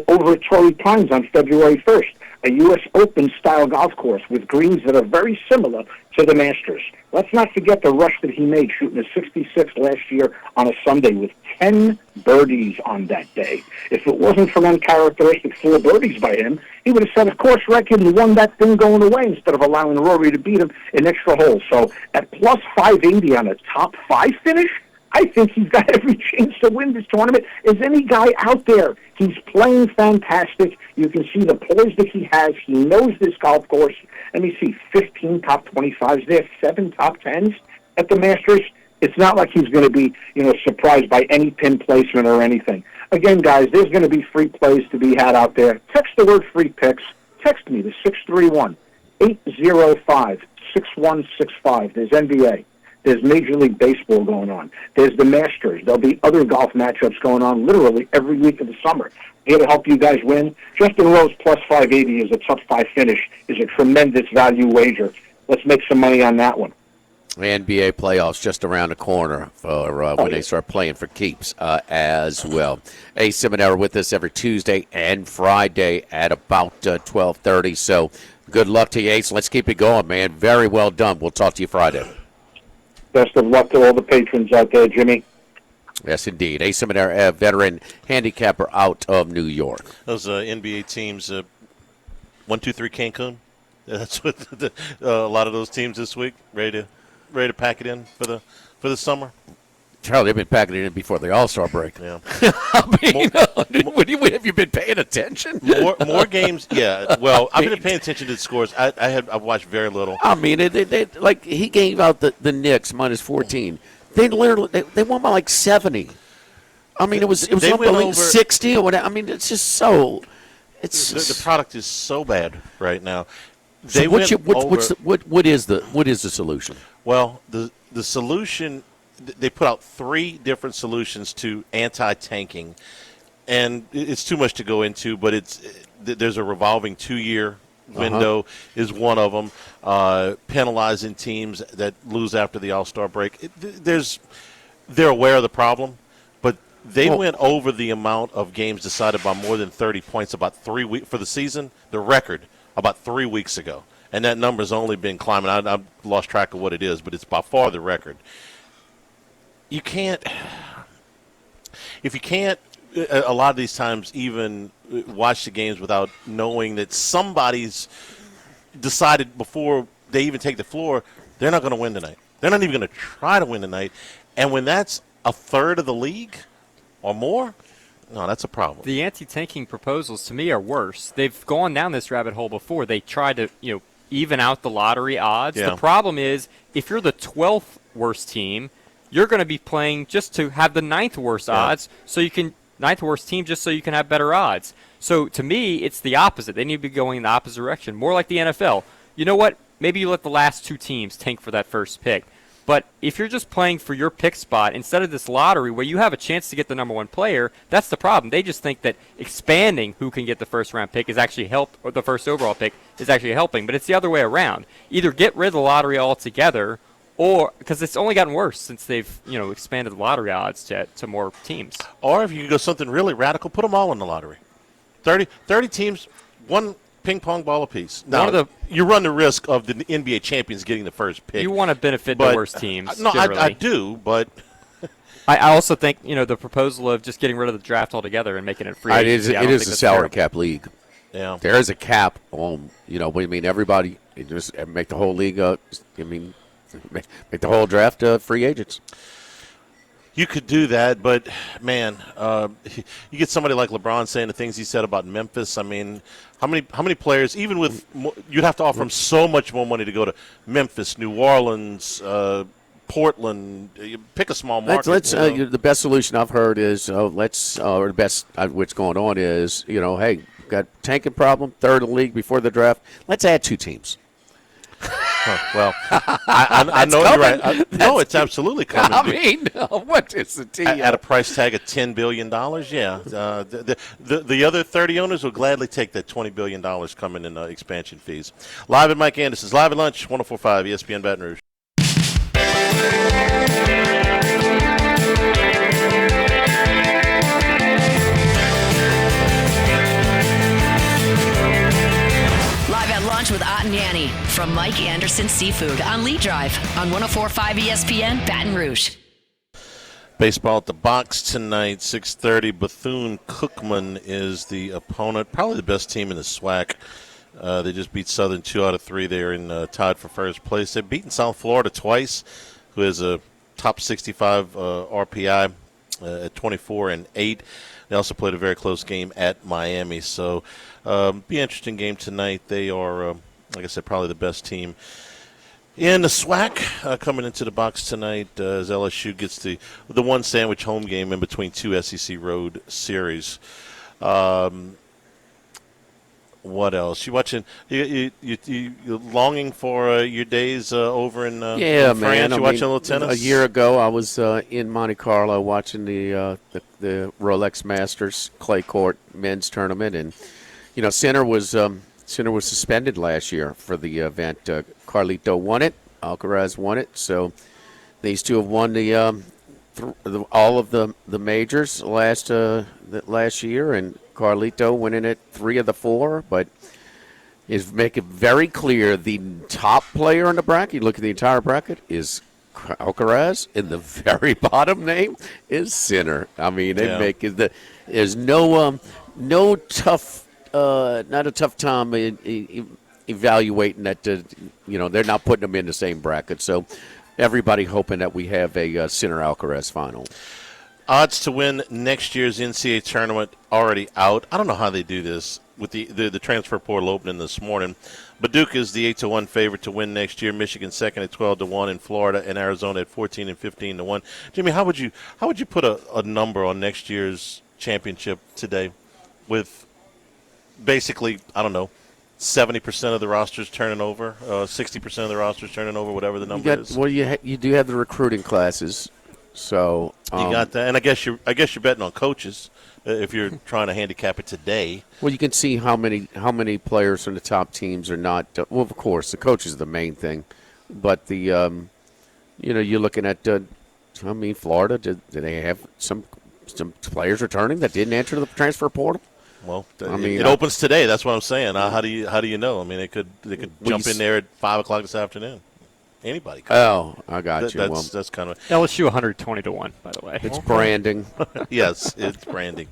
over at Torrey Pines on February 1st, a U.S. Open-style golf course with greens that are very similar to the Masters. Let's not forget the rush that he made shooting a 66 last year on a Sunday with 10 birdies on that day. If it wasn't for uncharacteristic 4 birdies by him, he would have set a course record and won that thing going away instead of allowing Rory to beat him in extra holes. So at plus 580 on a top 5 finish, I think he's got every chance to win this tournament. Is any guy out there? He's playing fantastic. You can see the poise that he has. He knows this golf course. Let me see, 15 top 25s there, 7 top 10s at the Masters. It's not like he's going to be, surprised by any pin placement or anything. Again, guys, there's going to be free plays to be had out there. Text the word free picks. Text me to 631-805-6165. There's NBA. There's Major League Baseball going on. There's the Masters. There'll be other golf matchups going on literally every week of the summer. Here to help you guys win. Justin Rose plus 580 is a top 5 finish. Is a tremendous value wager. Let's make some money on that one. NBA playoffs just around the corner for when they start playing for keeps as well. Ace Seminara with us every Tuesday and Friday at about 12:30. So good luck to you, Ace. Let's keep it going, man. Very well done. We'll talk to you Friday. Best of luck to all the patrons out there, Jimmy. Yes, indeed. Ace Seminara, veteran handicapper out of New York. Those NBA teams, 1, 2, 3 Cancun. That's what a lot of those teams this week ready to pack it in for the summer. Charlie, they've been packing it in before the All-Star break. Yeah. Have you been paying attention? More games, yeah. Well, I've been paying attention to the scores. I've watched very little. I mean, they like he gave out the Knicks minus 14. They literally they won by like 70. I mean, it was unbelievable. 60 or whatever. I mean, it's just so. The product is so bad right now. So what is the solution? Well, the solution. They put out 3 different solutions to anti-tanking, and it's too much to go into, but there's a revolving 2-year window is one of them, penalizing teams that lose after the All-Star break. They're aware of the problem, but they went over the amount of games decided by more than 30 points about 3 weeks for the season, the record, about 3 weeks ago. And that number's only been climbing. I've lost track of what it is, but it's by far the record. You can't, if you can't, a lot of these times even watch the games without knowing that somebody's decided before they even take the floor, they're not going to win tonight. They're not even going to try to win tonight. And when that's a third of the league or more, no, that's a problem. The anti-tanking proposals, to me, are worse. They've gone down this rabbit hole before. They tried to, even out the lottery odds. Yeah. The problem is, if you're the 12th worst team, you're going to be playing just to have the 9th worst odds, so you can 9th worst team just so you can have better odds. So to me, it's the opposite. They need to be going in the opposite direction, more like the NFL. You know what? Maybe you let the last 2 teams tank for that first pick. But if you're just playing for your pick spot instead of this lottery where you have a chance to get the number 1 player, that's the problem. They just think that expanding who can get the first round pick is actually or the first overall pick is actually helping. But it's the other way around. Either get rid of the lottery altogether, or because it's only gotten worse since they've expanded the lottery odds to more teams. Or if you can go something really radical, put them all in the lottery. 30 teams, 1 ping pong ball apiece. Now, you run the risk of the NBA champions getting the first pick. You want to benefit the worst teams. No, I do, but I also think the proposal of just getting rid of the draft altogether and making it free. It is a salary cap league. Yeah, there is a cap on. What do you mean? Everybody just make the whole league. Make the whole draft free agents. You could do that, but, man, you get somebody like LeBron saying the things he said about Memphis. I mean, how many players, even with you'd have to offer them so much more money to go to Memphis, New Orleans, Portland, pick a small market. The best solution I've heard is or the best what's going on is, hey, got tanking problem, 3rd in the league before the draft. Let's add 2 teams. Well, I know you're right. No, it's absolutely coming. I mean, what is the deal? At a price tag of $10 billion, yeah. The other 30 owners will gladly take that $20 billion coming in expansion fees. Live at Mike Anderson's Live at Lunch, 104.5 ESPN Baton Rouge. Lunch with Ott and Yanni from Mike Anderson Seafood on Lee Drive on 104.5 ESPN Baton Rouge. Baseball at the box tonight, 6:30. Bethune-Cookman is the opponent, probably the best team in the SWAC. They just beat Southern 2 out of 3. They're in tied for first place. They've beaten South Florida twice, who has a top 65 RPI at 24-8. They also played a very close game at Miami. So be an interesting game tonight. They are, like I said, probably the best team in the SWAC coming into the box tonight as LSU gets the one sandwich home game in between two SEC road series. What else? You watching? You longing for your days over in France? Man. You watching a little tennis? A year ago, I was in Monte Carlo watching the Rolex Masters clay court men's tournament, and Sinner was suspended last year for the event. Carlito won it. Alcaraz won it. So these two have won all of the majors last year, and Carlito winning it 3 of the 4, but is making very clear the top player in the bracket, you look at the entire bracket, is Alcaraz, and the very bottom name is Sinner. I mean, there's no tough, not a tough time evaluating that. They're not putting them in the same bracket. So everybody hoping that we have a Sinner Alcaraz final. Odds to win next year's NCAA tournament already out. I don't know how they do this with the transfer portal opening this morning. But Duke is the 8-1 favorite to win next year. Michigan second at 12-1, and Florida and Arizona at 14 and 15-1. Jimmy, how would you put a number on next year's championship today, with basically 70% of the rosters turning over, 60% of the rosters turning over, whatever the number is? Well, you do have the recruiting classes. So you got that, and I guess you're betting on coaches if you're trying to handicap it today. Well, you can see how many players from the top teams are not. Well, of course, the coach is the main thing, but you're looking at. Florida. Did they have some players returning that didn't enter the transfer portal? Well, it opens today. That's what I'm saying. How do you know? I mean, they could jump in there at 5:00 this afternoon. Anybody could. Oh, I got you. That's kind of LSU 120-1, by the way. It's branding. Yes, it's branding.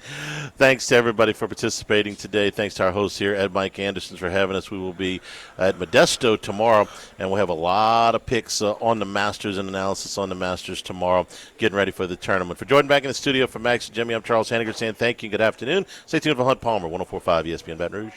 Thanks to everybody for participating today. Thanks to our hosts here at Mike Anderson for having us. We will be at Modesto tomorrow, and we'll have a lot of picks on the Masters and analysis on the Masters tomorrow, getting ready for the tournament. For Jordan back in the studio, for Max and Jimmy, I'm Charles Hanniger saying thank you. Good afternoon. Stay tuned for Hunt Palmer, 104.5 ESPN Baton Rouge.